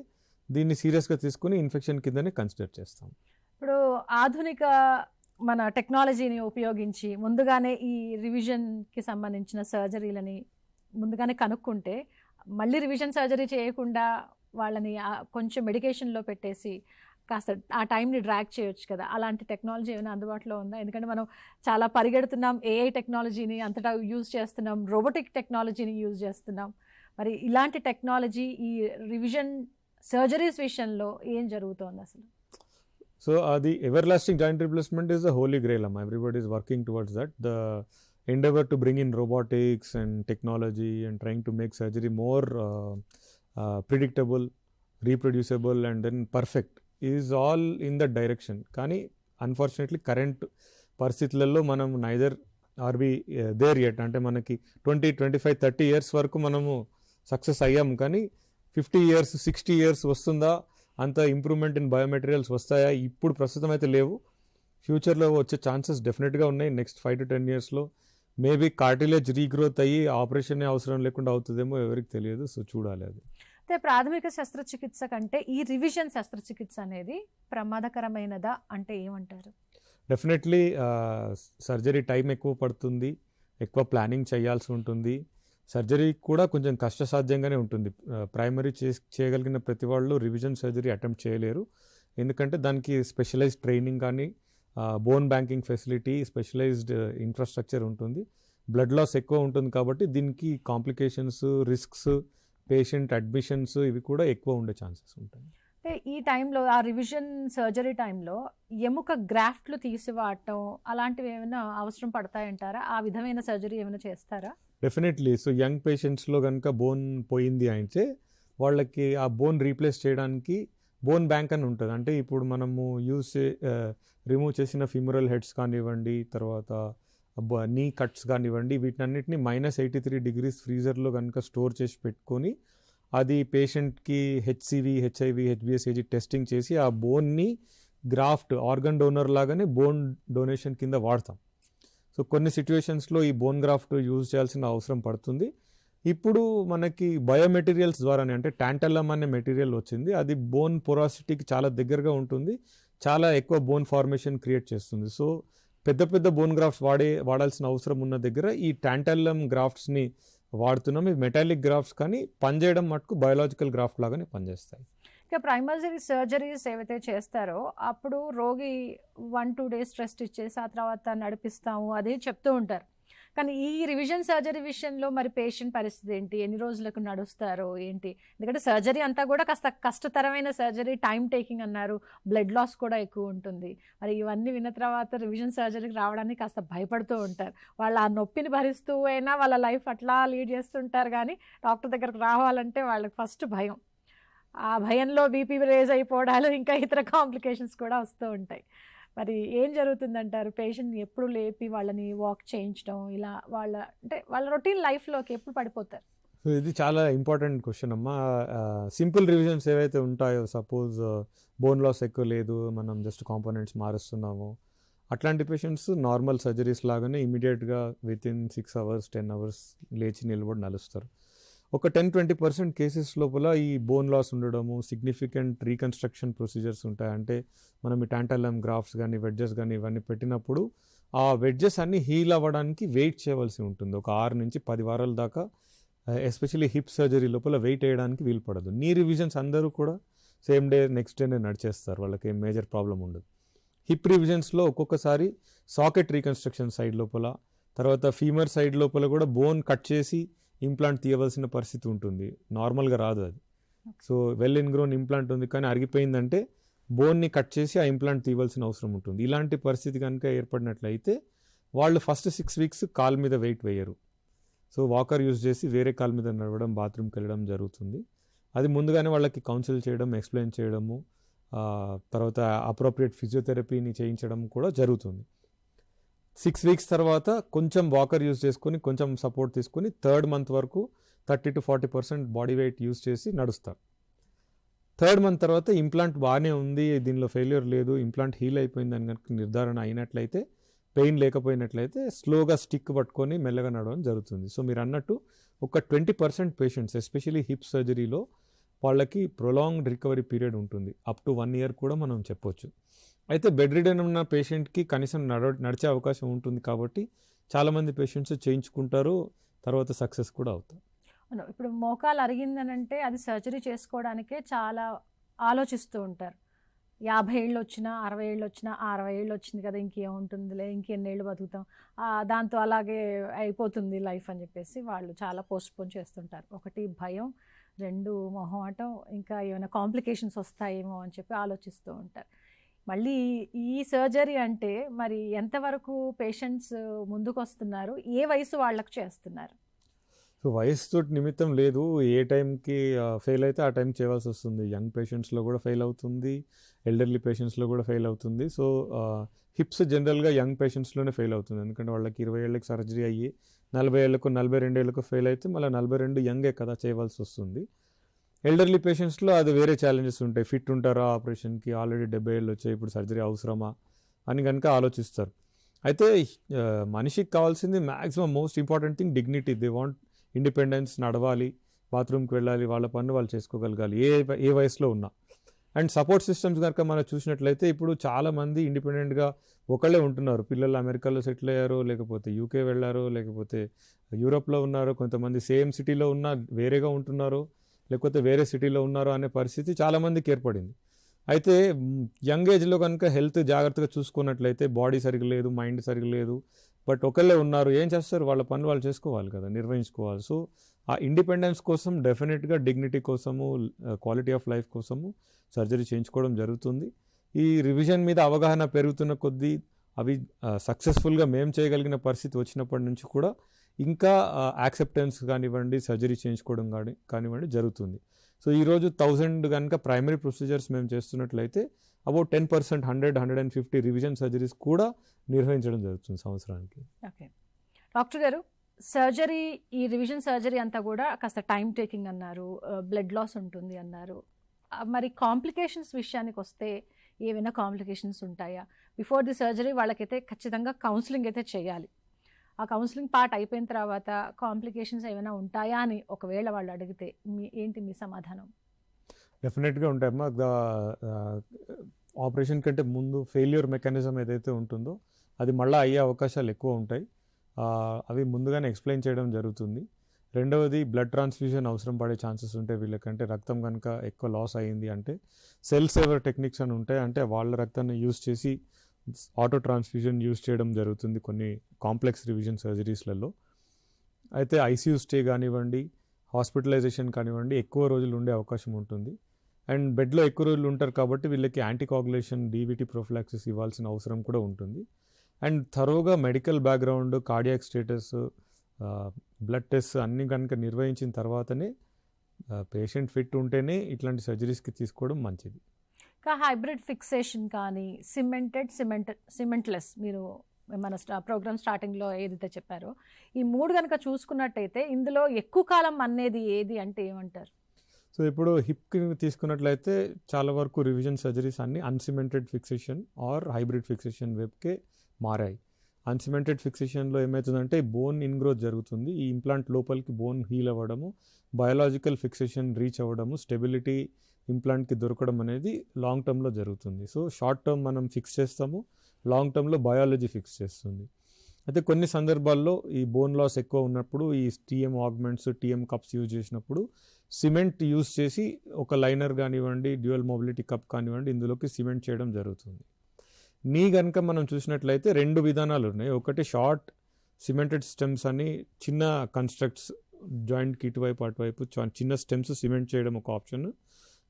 దీన్ని సీరియస్గా తీసుకుని ఇన్ఫెక్షన్ కిందనే కన్సిడర్ చేస్తాం. ఇప్పుడు ఆధునిక మన టెక్నాలజీని ఉపయోగించి ముందుగానే ఈ రివిజన్కి సంబంధించిన సర్జరీలని ముందుగానే కనుక్కుంటే మళ్ళీ రివిజన్ సర్జరీ చేయకుండా వాళ్ళని కొంచెం మెడికేషన్లో పెట్టేసి కాస్త ఆ టైంని డ్రాగ్ చేయొచ్చు కదా. అలాంటి టెక్నాలజీ ఏమైనా అందుబాటులో ఉందా? ఎందుకంటే మనం చాలా పరిగెడుతున్నాం, ఏఐ టెక్నాలజీని అంతటా యూజ్ చేస్తున్నాం, రోబోటిక్ టెక్నాలజీని యూజ్ చేస్తున్నాం. మరి ఇలాంటి టెక్నాలజీ ఈ రివిజన్ సర్జరీస్ విషయంలో ఏం జరుగుతోంది అసలు? సో అది ever lasting joint replacement is the holy grail అమ్మా. Everybody is working towards that. The endeavor to bring in robotics and technology and trying to make surgery more predictable, reproducible and then perfect is all in that direction. కానీ అన్ఫార్చునేట్లీ కరెంట్ పరిస్థితులలో మనం neither are we there yet. అంటే మనకి 20, 25, 30 years వరకు మనము సక్సెస్ అయ్యాం, కానీ 50 years, 60 years వస్తుందా, అంత ఇంప్రూవ్మెంట్ ఇన్ బయోమెటీరియల్స్ వస్తాయా? ఇప్పుడు ప్రస్తుతం అయితే లేవు. ఫ్యూచర్లో వచ్చే ఛాన్సెస్ డెఫినెట్గా ఉన్నాయి. నెక్స్ట్ 5 to 10 yearsలో మేబీ కార్టిలేజ్ రీగ్రోత్ అయ్యి ఆపరేషన్ అవసరం లేకుండా అవుతుందేమో, ఎవరికి తెలియదు. సో చూడాలి. అది అయితే ప్రాథమిక శస్త్రచికిత్స కంటే ఈ రివిజన్ శస్త్రచికిత్స అనేది ప్రమాదకరమైనదా అంటే ఏమంటారు? డెఫినెట్లీ సర్జరీ టైం ఎక్కువ పడుతుంది, ఎక్కువ ప్లానింగ్ చేయాల్సి ఉంటుంది. సర్జరీ కూడా కొంచెం కష్టసాధ్యంగానే ఉంటుంది. ప్రైమరీ చేయగలిగిన ప్రతి వాళ్ళు రివిజన్ సర్జరీ అటెంప్ట్ చేయలేరు, ఎందుకంటే దానికి స్పెషలైజ్డ్ ట్రైనింగ్ కానీ bone banking facility, specialised infrastructure ఉంటుంది, బ్లడ్ లాస్ ఎక్కువ ఉంటుంది. కాబట్టి దీనికి కాంప్లికేషన్స్, రిస్క్స్, పేషెంట్ అడ్మిషన్స్ ఇవి కూడా ఎక్కువ ఉండే ఛాన్సెస్ ఉంటాయి. అంటే ఈ టైంలో ఆ రివిజన్ సర్జరీ టైంలో ఎముక గ్రాఫ్ట్లు తీసివాడటం అలాంటివి ఏమైనా అవసరం పడతాయంటారా? ఆ విధమైన సర్జరీ ఏమైనా చేస్తారా? డెఫినెట్లీ. సో యంగ్ పేషెంట్స్లో కనుక బోన్ పోయింది అంటే వాళ్ళకి ఆ బోన్ రీప్లేస్ చేయడానికి బోన్ బ్యాంక్ అని ఉంటుంది. అంటే ఇప్పుడు మనము రిమూవ్ చేసిన ఫిమరల్ హెడ్స్ కానివ్వండి, తర్వాత నీ కట్స్ కానివ్వండి, వీటన్నిటిని -83 degrees ఫ్రీజర్లో కనుక స్టోర్ చేసి పెట్టుకొని అది పేషెంట్కి హెచ్సివి, హెచ్ఐవి, హెచ్బిఎస్ఏజీ టెస్టింగ్ చేసి ఆ బోన్ని గ్రాఫ్ట్ ఆర్గన్ డోనర్ లాగానే బోన్ డొనేషన్ కింద వాడతాం. సో కొన్ని సిచ్యువేషన్స్లో ఈ బోన్ గ్రాఫ్ట్ యూజ్ చేయాల్సిన అవసరం పడుతుంది. ఇప్పుడు మనకి బయోమెటీరియల్స్ ద్వారానే, అంటే టాంటలమ్ అనే మెటీరియల్ వచ్చింది, అది బోన్ పొరాసిటీకి చాలా దగ్గరగా ఉంటుంది, చాలా ఎక్కువ బోన్ ఫార్మేషన్ క్రియేట్ చేస్తుంది. సో పెద్ద పెద్ద బోన్ గ్రాఫ్ట్స్ వాడాల్సిన అవసరం ఉన్న దగ్గర ఈ టాంటలమ్ గ్రాఫ్ట్స్ని వాడుతున్నాం. ఈ మెటాలిక్ గ్రాఫ్ట్స్ కానీ పనిచేయడం మటుకు బయోలాజికల్ గ్రాఫ్ట్ లాగానే పనిచేస్తాయి. ఇక ప్రైమరీ సర్జరీస్ ఏవైతే చేస్తారో అప్పుడు రోగి 1-2 days రెస్ట్ ఇచ్చేసి ఆ తర్వాత నడిపిస్తాము అది చెప్తూ ఉంటారు. కానీ ఈ రివిజన్ సర్జరీ విషయంలో మరి పేషెంట్ పరిస్థితి ఏంటి? ఎన్ని రోజులకు నడుస్తారో ఏంటి? ఎందుకంటే సర్జరీ అంతా కూడా కాస్త కష్టతరమైన సర్జరీ, టైం టేకింగ్ అన్నారు, బ్లడ్ లాస్ కూడా ఎక్కువ ఉంటుంది. మరి ఇవన్నీ విన్న తర్వాత రివిజన్ సర్జరీకి రావడానికి కాస్త భయపడుతూ ఉంటారు. వాళ్ళు ఆ నొప్పిని భరిస్తూ అయినా వాళ్ళ లైఫ్ అట్లా లీడ్ చేస్తుంటారు, కానీ డాక్టర్ దగ్గరకు రావాలంటే వాళ్ళకి ఫస్ట్ భయం. ఆ భయంలో బీపీ రేజ్ అయిపోవడాలు, ఇంకా ఇతర కాంప్లికేషన్స్ కూడా వస్తూ ఉంటాయి. మరి ఏం జరుగుతుందంటారు? పేషెంట్ని ఎప్పుడు లేపి వాళ్ళని వాక్ చేయించడం, ఇలా వాళ్ళ రొటీన్ లైఫ్లోకి ఎప్పుడు పడిపోతారు? సో ఇది చాలా ఇంపార్టెంట్ క్వశ్చన్ అమ్మా. సింపుల్ రివిజన్స్ ఏవైతే ఉంటాయో, సపోజ్ బోన్ లాస్ ఎక్కువ లేదు, మనం జస్ట్ కాంపోనెంట్స్ మారుస్తున్నాము, అట్లాంటి పేషెంట్స్ నార్మల్ సర్జరీస్ లాగానే ఇమీడియట్గా వితిన్ 6 hours 10 hours లేచి నిలబడి నలుస్తారు. ఒక 10-20% కేసెస్ లోపల ఈ బోన్ లాస్ ఉండడము, సిగ్నిఫికెంట్ రీకన్స్ట్రక్షన్ ప్రొసీజర్స్ ఉంటాయి. అంటే మనం ఈ టాంటలమ్ గ్రాఫ్ట్స్ కానీ వెడ్జెస్ కానీ ఇవన్నీ పెట్టినప్పుడు ఆ వెడ్జెస్ అన్నీ హీల్ అవ్వడానికి వెయిట్ చేయవలసి ఉంటుంది. ఒక 6 నుంచి 10 వారాల దాకా ఎస్పెషల్లీ హిప్ సర్జరీ లోపల వెయిట్ వేయడానికి వీలు పడదు. నీ రివిజన్స్ అందరూ కూడా సేమ్ డే నెక్స్ట్ డేనే నడిచేస్తారు, వాళ్ళకి ఏం మేజర్ ప్రాబ్లం ఉండదు. హిప్ రివిజన్స్లో ఒక్కొక్కసారి సాకెట్ రీకన్స్ట్రక్షన్ సైడ్ లోపల, తర్వాత ఫీమర్ సైడ్ లోపల కూడా బోన్ కట్ చేసి ఇంప్లాంట్ తీయవలసిన పరిస్థితి ఉంటుంది, నార్మల్గా రాదు అది. సో వెల్ ఇన్గ్రోన్ ఇంప్లాంట్ ఉంది కానీ అరిగిపోయిందంటే బోన్ని కట్ చేసి ఆ ఇంప్లాంట్ తీయవలసిన అవసరం ఉంటుంది. ఇలాంటి పరిస్థితి కనుక ఏర్పడినట్లయితే వాళ్ళు ఫస్ట్ 6 weeks కాలు మీద వెయిట్ వేయరు. సో వాకర్ యూజ్ చేసి వేరే కాలు మీద నడవడం, బాత్రూమ్కి వెళ్ళడం జరుగుతుంది. అది ముందుగానే వాళ్ళకి కౌన్సిల్ చేయడం, ఎక్స్ప్లెయిన్ చేయడము, తర్వాత అప్రోప్రియేట్ ఫిజియోథెరపీని చేయించడం కూడా జరుగుతుంది. 6 weeks తర్వాత కొంచెం వాకర్ యూజ్ చేసుకొని కొంచెం సపోర్ట్ తీసుకొని 3rd month వరకు 30 to 40% బాడీ వెయిట్ యూజ్ చేసి నడుస్తారు. 3rd month తర్వాత ఇంప్లాంట్ బాగానే ఉంది, దీనిలో ఫెయిల్యూర్ లేదు, ఇంప్లాంట్ హీల్ అయిపోయిందని కనుక నిర్ధారణ అయినట్లయితే, పెయిన్ లేకపోయినట్లయితే స్లోగా స్టిక్ పట్టుకొని మెల్లగా నడవడం జరుగుతుంది. సో మీరు అన్నట్టు ఒక 20% పేషెంట్స్ ఎస్పెషలీ హిప్ సర్జరీలో వాళ్ళకి ప్రొలాంగ్డ్ రికవరీ పీరియడ్ ఉంటుంది, అప్ టు 1 year కూడా మనం చెప్పొచ్చు. అయితే బెడ్ రిడన్ ఉన్న పేషెంట్కి కనీసం నడిచే అవకాశం ఉంటుంది కాబట్టి చాలామంది పేషెంట్స్ చేయించుకుంటారు, తర్వాత సక్సెస్ కూడా అవుతారు. ఇప్పుడు మోకాలు అరిగిందనంటే అది సర్జరీ చేసుకోవడానికే చాలా ఆలోచిస్తూ ఉంటారు. 50 ఏళ్ళు వచ్చినా, 60 ఏళ్ళు వచ్చినా, 60 ఏళ్ళు వచ్చింది కదా ఇంకేముంటుందిలే, ఇంకెన్నేళ్ళు బతుకుతాం, దాంతో అలాగే అయిపోతుంది లైఫ్ అని చెప్పేసి వాళ్ళు చాలా పోస్ట్పోన్ చేస్తుంటారు. ఒకటి భయం, 2 మొహమాటం, ఇంకా ఏమైనా కాంప్లికేషన్స్ వస్తాయేమో అని చెప్పి ఆలోచిస్తూ ఉంటారు. మళ్ళీ ఈ సర్జరీ అంటే మరి ఎంతవరకు పేషెంట్స్ ముందుకు వస్తున్నారు, ఏ వయసు వాళ్ళకు చేస్తున్నారు? సో వయసుతో నిమిత్తం లేదు, ఏ టైంకి ఫెయిల్ అయితే ఆ టైం చేయవలసి వస్తుంది. యంగ్ పేషెంట్స్లో కూడా ఫెయిల్ అవుతుంది, ఎల్డర్లీ పేషెంట్స్లో కూడా ఫెయిల్ అవుతుంది. సో హిప్స్ జనరల్గా యంగ్ పేషెంట్స్లోనే ఫెయిల్ అవుతుంది, ఎందుకంటే వాళ్ళకి 20 ఏళ్ళకి సర్జరీ అయ్యి 40 ఏళ్ళకు 42 ఏళ్ళకు ఫెయిల్ అయితే మళ్ళీ 42 యంగే కదా చేయవలసి వస్తుంది. ఎల్డర్లీ పేషెంట్స్లో అది వేరే ఛాలెంజెస్ ఉంటాయి, ఫిట్ ఉంటారా ఆపరేషన్కి, ఆల్రెడీ 70 ఏళ్ళు వచ్చాయి, ఇప్పుడు సర్జరీ అవసరమా అని కనుక ఆలోచిస్తారు. అయితే మనిషికి కావాల్సింది maximum most important thing dignity. They want independence, నడవాలి, బాత్రూమ్కి వెళ్ళాలి, వాళ్ళ పనులు వాళ్ళు చేసుకోగలగాలి ఏ వయసులో ఉన్నా. అండ్ సపోర్ట్ సిస్టమ్స్ కనుక మనం చూసినట్లయితే ఇప్పుడు చాలామంది ఇండిపెండెంట్గా ఒకళ్ళే ఉంటున్నారు. పిల్లలు అమెరికాలో సెటిల్ అయ్యారో, లేకపోతే యూకే వెళ్ళారో, లేకపోతే యూరోప్లో ఉన్నారో, కొంతమంది సేమ్ సిటీలో ఉన్నా వేరేగా ఉంటున్నారో, లేకపోతే వేరే సిటీలో ఉన్నారో అనే పరిస్థితి చాలామందికి ఏర్పడింది. అయితే యంగ్ ఏజ్లో కనుక హెల్త్ జాగ్రత్తగా చూసుకున్నట్లయితే, బాడీ సరిగ్గా లేదు, మైండ్ సరిగ్గా లేదు, బట్ ఒకళ్ళే ఉన్నారు, ఏం చేస్తారు, వాళ్ళ పనులు వాళ్ళు చేసుకోవాలి కదా, నిర్వహించుకోవాలి. సో ఆ ఇండిపెండెన్స్ కోసం డెఫినెట్గా డిగ్నిటీ కోసము, క్వాలిటీ ఆఫ్ లైఫ్ కోసము సర్జరీ చేయించుకోవడం జరుగుతుంది. ఈ రివిజన్ మీద అవగాహన పెరుగుతున్న కొద్దీ అవి సక్సెస్ఫుల్గా మేము చేయగలిగిన పరిస్థితి వచ్చినప్పటి నుంచి కూడా ఇంకా యాక్సెప్టెన్స్ కానివ్వండి, సర్జరీ చేయించుకోవడం కానివ్వండి జరుగుతుంది. సో ఈరోజు 1000 కనుక ప్రైమరీ ప్రొసీజర్స్ మేము చేస్తున్నట్లయితే అబౌట్ 10%, 100-150 రివిజన్ సర్జరీస్ కూడా నిర్వహించడం జరుగుతుంది సంవత్సరానికి. ఓకే డాక్టర్ గారు, సర్జరీ, ఈ రివిజన్ సర్జరీ అంతా కూడా కాస్త టైం టేకింగ్ అన్నారు, బ్లడ్ లాస్ ఉంటుంది అన్నారు. మరి కాంప్లికేషన్స్ విషయానికి వస్తే ఏమైనా కాంప్లికేషన్స్ ఉంటాయా? బిఫోర్ ది సర్జరీ వాళ్ళకైతే ఖచ్చితంగా కౌన్సిలింగ్ అయితే చేయాలి. ఆ కౌన్సిలింగ్ పార్ట్ అయిపోయిన తర్వాత కాంప్లికేషన్స్ ఏమైనా ఉంటాయా అని ఒకవేళ వాళ్ళు అడిగితే ఏంటి మీ సమాధానం? డెఫినెట్గా ఉంటాయమ్మా. ఆపరేషన్ కంటే ముందు ఫెయిల్యూర్ మెకానిజం ఏదైతే ఉంటుందో అది మళ్ళీ అయ్యే అవకాశాలు ఎక్కువ ఉంటాయి. అవి ముందుగానే ఎక్స్ప్లెయిన్ చేయడం జరుగుతుంది. రెండవది, బ్లడ్ ట్రాన్స్ఫ్యూజన్ అవసరం పడే ఛాన్సెస్ ఉంటాయి వీళ్ళకంటే. రక్తం కనుక ఎక్కువ లాస్ అయ్యింది అంటే సెల్ సేవర్ టెక్నిక్స్ అని ఉంటాయి, అంటే వాళ్ళ రక్తాన్ని యూజ్ చేసి ఆటో ట్రాన్స్ఫ్యూజన్ యూజ్ చేయడం జరుగుతుంది కొన్ని కాంప్లెక్స్ రివిజన్ సర్జరీస్లలో. అయితే ఐసీయూ స్టే కానివ్వండి, హాస్పిటలైజేషన్ కానివ్వండి ఎక్కువ రోజులు ఉండే అవకాశం ఉంటుంది. అండ్ బెడ్లో ఎక్కువ రోజులు ఉంటారు కాబట్టి వీళ్ళకి యాంటీకోగులేషన్, డీవీటీ ప్రొఫిలాక్సిస్ ఇవ్వాల్సిన అవసరం కూడా ఉంటుంది. అండ్ థరోగా medical background, cardiac status, blood test అన్నీ కనుక నిర్వహించిన తర్వాతనే పేషెంట్ ఫిట్ ఉంటేనే ఇట్లాంటి సర్జరీస్కి తీసుకోవడం మంచిది. హైబ్రిడ్ ఫిక్సేషన్ కానీ సిమెంట్లెస్, మీరు మన ప్రోగ్రామ్ స్టార్టింగ్లో ఏదైతే చెప్పారో ఈ 3 కనుక చూసుకున్నట్టయితే ఇందులో ఎక్కువ కాలం అనేది ఏది అంటే ఏమంటారు? సో ఇప్పుడు హిప్కి తీసుకున్నట్లయితే చాలా వరకు రివిజన్ సర్జరీస్ అన్ని uncemented fixation are hybrid fixation వైపుకే మారాయి. అన్సిమెంటెడ్ ఫిక్సేషన్లో ఏమవుతుందంటే బోన్ ఇన్గ్రోత్ జరుగుతుంది, ఈ ఇంప్లాంట్ లోపలికి బోన్ హీల్ అవ్వడము, బయాలజికల్ ఫిక్సేషన్ రీచ్ అవ్వడము, స్టెబిలిటీ ఇంప్లాంట్కి దొరకడం అనేది లాంగ్ టర్మ్లో జరుగుతుంది. సో షార్ట్ టర్మ్ మనం ఫిక్స్ చేస్తాము, లాంగ్ టర్మ్లో బయాలజీ ఫిక్స్ చేస్తుంది. అయితే కొన్ని సందర్భాల్లో ఈ బోన్ లాస్ ఎక్కువ ఉన్నప్పుడు ఈ టీఎం ఆగ్మెంట్స్, టీఎం కప్స్ యూజ్ చేసినప్పుడు సిమెంట్ యూస్ చేసి ఒక లైనర్ కానివ్వండి, డ్యూయల్ మొబిలిటీ కప్ కానివ్వండి, ఇందులోకి సిమెంట్ చేయడం జరుగుతుంది. నీ కనుక మనం చూసినట్లయితే 2 విధానాలు ఉన్నాయి. ఒకటి షార్ట్ సిమెంటెడ్ స్టెమ్స్ అని చిన్న కన్స్ట్రక్ట్స్ జాయింట్కి ఇటువైపు అటువైపు చిన్న స్టెమ్స్ సిమెంట్ చేయడం ఒక ఆప్షన్.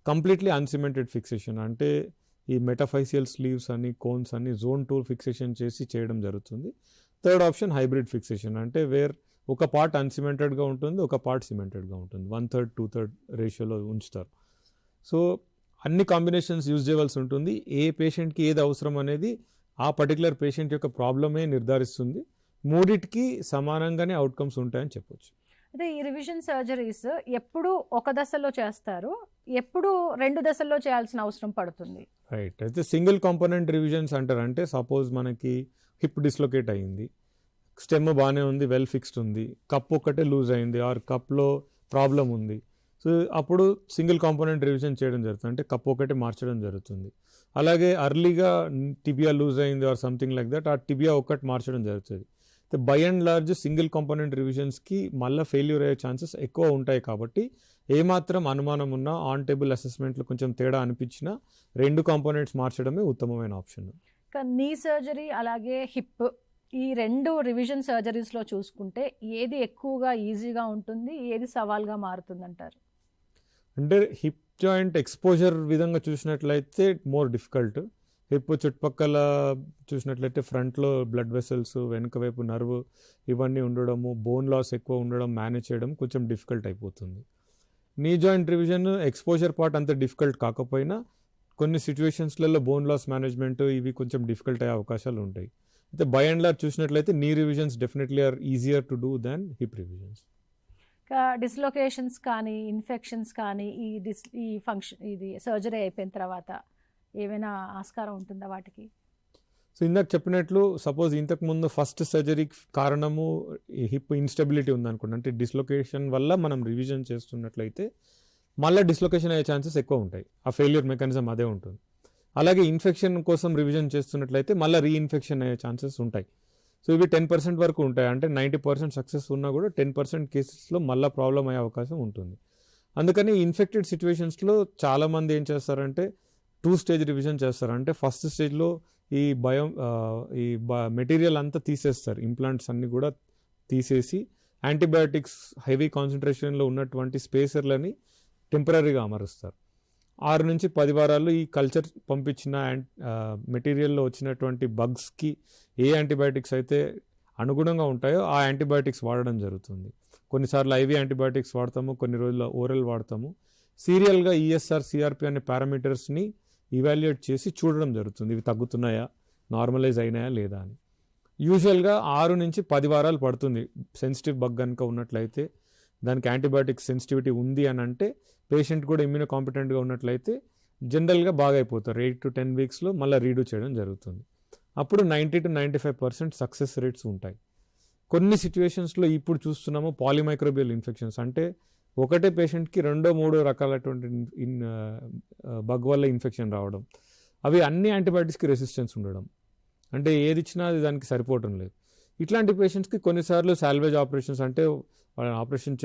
కంప్లీట్లీ అన్సిమెంటెడ్ ఫిక్సేషన్ అంటే ఈ మెటాఫైసియల్ స్లీవ్స్ అని కోన్స్ అని జోన్ 2 ఫిక్సేషన్ చేసి చేయడం జరుగుతుంది. థర్డ్ ఆప్షన్ హైబ్రిడ్ ఫిక్సేషన్ అంటే ఒక పార్ట్ అన్సిమెంటెడ్గా ఉంటుంది, ఒక పార్ట్ సిమెంటెడ్గా ఉంటుంది. 1/3, 2/3 రేషియోలో ఉంచుతారు. సో అన్ని కాంబినేషన్స్ యూజ్ చేయవలసి ఉంటుంది. ఏ పేషెంట్కి ఏది అవసరం అనేది ఆ పర్టికులర్ పేషెంట్ యొక్క ప్రాబ్లమే నిర్ధారిస్తుంది. మూడిటికి సమానంగానే అవుట్కమ్స్ ఉంటాయని చెప్పొచ్చు. అంటే ఈ రివిజన్ సర్జరీస్ ఎప్పుడు ఒక దశలో చేస్తారు, ఎప్పుడు 2 దశల్లో చేయాల్సిన అవసరం పడుతుంది? రైట్. అయితే సింగిల్ కాంపోనెంట్ రివిజన్స్ అంటారు. అంటే సపోజ్ మనకి హిప్ డిస్లొకేట్ అయ్యింది, స్టెమ్ బాగానే ఉంది, వెల్ ఫిక్స్డ్ ఉంది, కప్ ఒక్కటే లూజ్ అయింది ఆర్ కప్లో ప్రాబ్లం ఉంది. సో అప్పుడు సింగిల్ కాంపోనెంట్ రివిజన్ చేయడం జరుగుతుంది, అంటే కప్ ఒకటే మార్చడం జరుగుతుంది. అలాగే అర్లీగా టిబియా లూజ్ అయింది ఆర్ సంథింగ్ లైక్ దట్, ఆ టిబియా ఒక్కటి మార్చడం జరుగుతుంది. By and large single component రివిజన్స్కి మళ్ళీ ఫెయిల్యూర్ అయ్యే ఛాన్సెస్ ఎక్కువ ఉంటాయి. కాబట్టి ఏమాత్రం అనుమానం ఉన్నా, ఆన్ టేబుల్ అసెస్మెంట్లో కొంచెం తేడా అనిపించినా 2 కాంపోనెంట్స్ మార్చడమే ఉత్తమమైన ఆప్షన్. నీ సర్జరీ అలాగే హిప్, ఈ 2 రివిజన్ సర్జరీస్లో చూసుకుంటే ఏది ఎక్కువగా ఈజీగా ఉంటుంది, ఏది సవాల్గా మారుతుంది అంటారు? అంటే హిప్ జాయింట్ ఎక్స్పోజర్ విధంగా చూసినట్లయితే మోర్ డిఫికల్ట్. హిప్ చుట్టుపక్కల చూసినట్లయితే ఫ్రంట్లో బ్లడ్ వెసల్స్, వెనుక వైపు నర్వ్ ఇవన్నీ ఉండడము, బోన్ లాస్ ఎక్కువ ఉండడం, మేనేజ్ చేయడం కొంచెం డిఫికల్ట్ అయిపోతుంది. Knee joint revision exposure part అంత డిఫికల్ట్ కాకపోయినా కొన్ని సిచ్యువేషన్స్లలో బోన్ లాస్ మేనేజ్మెంట్ ఇవి కొంచెం డిఫికల్ట్ అయ్యే అవకాశాలు ఉంటాయి. అయితే బై అండ్ లార్జ్ చూసినట్లయితే knee revisions definitely are easier to do than hip revisions. Dislocations కానీ, ఇన్ఫెక్షన్స్ కానీ ఈ ఫంక్షన్ ఇది సర్జరీ అయిపోయిన తర్వాత ఏమైనా ఆస్కారం ఉంటుందా వాటికి? సో ఇందాక చెప్పినట్లు సపోజ్ ఇంతకుముందు ఫస్ట్ సర్జరీకి కారణము హిప్ ఇన్స్టెబిలిటీ ఉందనుకోండి, అంటే డిస్లొకేషన్ వల్ల మనం రివిజన్ చేస్తున్నట్లయితే మళ్ళీ డిస్లొకేషన్ అయ్యే ఛాన్సెస్ ఎక్కువ ఉంటాయి. ఆ ఫెయిల్యూర్ మెకానిజం అదే ఉంటుంది. అలాగే ఇన్ఫెక్షన్ కోసం రివిజన్ చేస్తున్నట్లయితే మళ్ళీ రీఇన్ఫెక్షన్ అయ్యే ఛాన్సెస్ ఉంటాయి. సో ఇవి 10% వరకు ఉంటాయి. అంటే 90% సక్సెస్ ఉన్నా కూడా 10% కేసెస్లో మళ్ళీ ప్రాబ్లం అయ్యే అవకాశం ఉంటుంది. అందుకని ఇన్ఫెక్టెడ్ సిచ్యువేషన్స్లో చాలామంది ఏం చేస్తారంటే 2 స్టేజ్ రివిజన్ చేస్తారు. అంటే ఫస్ట్ స్టేజ్లో ఈ మెటీరియల్ అంతా తీసేస్తారు, ఇంప్లాంట్స్ అన్ని కూడా తీసేసి యాంటీబయాటిక్స్ హెవీ కాన్సన్ట్రేషన్లో ఉన్నటువంటి స్పేసర్లని టెంపరీగా అమరుస్తారు. 6 నుంచి 10 వారాలు ఈ కల్చర్ పంపించిన మెటీరియల్లో వచ్చినటువంటి బగ్స్కి ఏ యాంటీబయాటిక్స్ అయితే అనుగుణంగా ఉంటాయో ఆ యాంటీబయాటిక్స్ వాడడం జరుగుతుంది. కొన్నిసార్లు ఐవీ యాంటీబయాటిక్స్ వాడతాము, కొన్ని రోజుల్లో ఓరల్ వాడతాము. సీరియల్గా ఈఎస్ఆర్, సిఆర్పి అనే పారామీటర్స్ని ఇవాల్యుయేట్ చేసి చూడడం జరుగుతుంది, ఇవి తగ్గుతున్నాయా, నార్మలైజ్ అయినాయా లేదా అని. యూజువల్గా 6 నుంచి 10 వారాలు పడుతుంది. సెన్సిటివ్ బగ్ కనుక ఉన్నట్లయితే, దానికి యాంటీబయాటిక్ సెన్సిటివిటీ ఉంది అని అంటే, పేషెంట్ కూడా ఇమ్యూనో కాంపిటెంట్గా ఉన్నట్లయితే జనరల్గా బాగా అయిపోతారు. 8 to 10 వీక్స్లో మళ్ళీ రీడూ చేయడం జరుగుతుంది. అప్పుడు 90 to 95% సక్సెస్ రేట్స్ ఉంటాయి. కొన్ని సిచ్యువేషన్స్లో ఇప్పుడు చూస్తున్నాము పాలిమైక్రోబియల్ ఇన్ఫెక్షన్స్, అంటే ఒకటే పేషెంట్కి 2-3 రకాలటువంటి బగ్ వల్ల ఇన్ఫెక్షన్ రావడం, అవి అన్ని యాంటీబయాటిక్స్కి రెసిస్టెన్స్ ఉండడం, అంటే ఏది ఇచ్చినా అది దానికి సరిపోవటం లేదు. ఇట్లాంటి పేషెంట్స్కి కొన్నిసార్లు సాల్వేజ్ ఆపరేషన్స్, అంటే ఆపరేషన్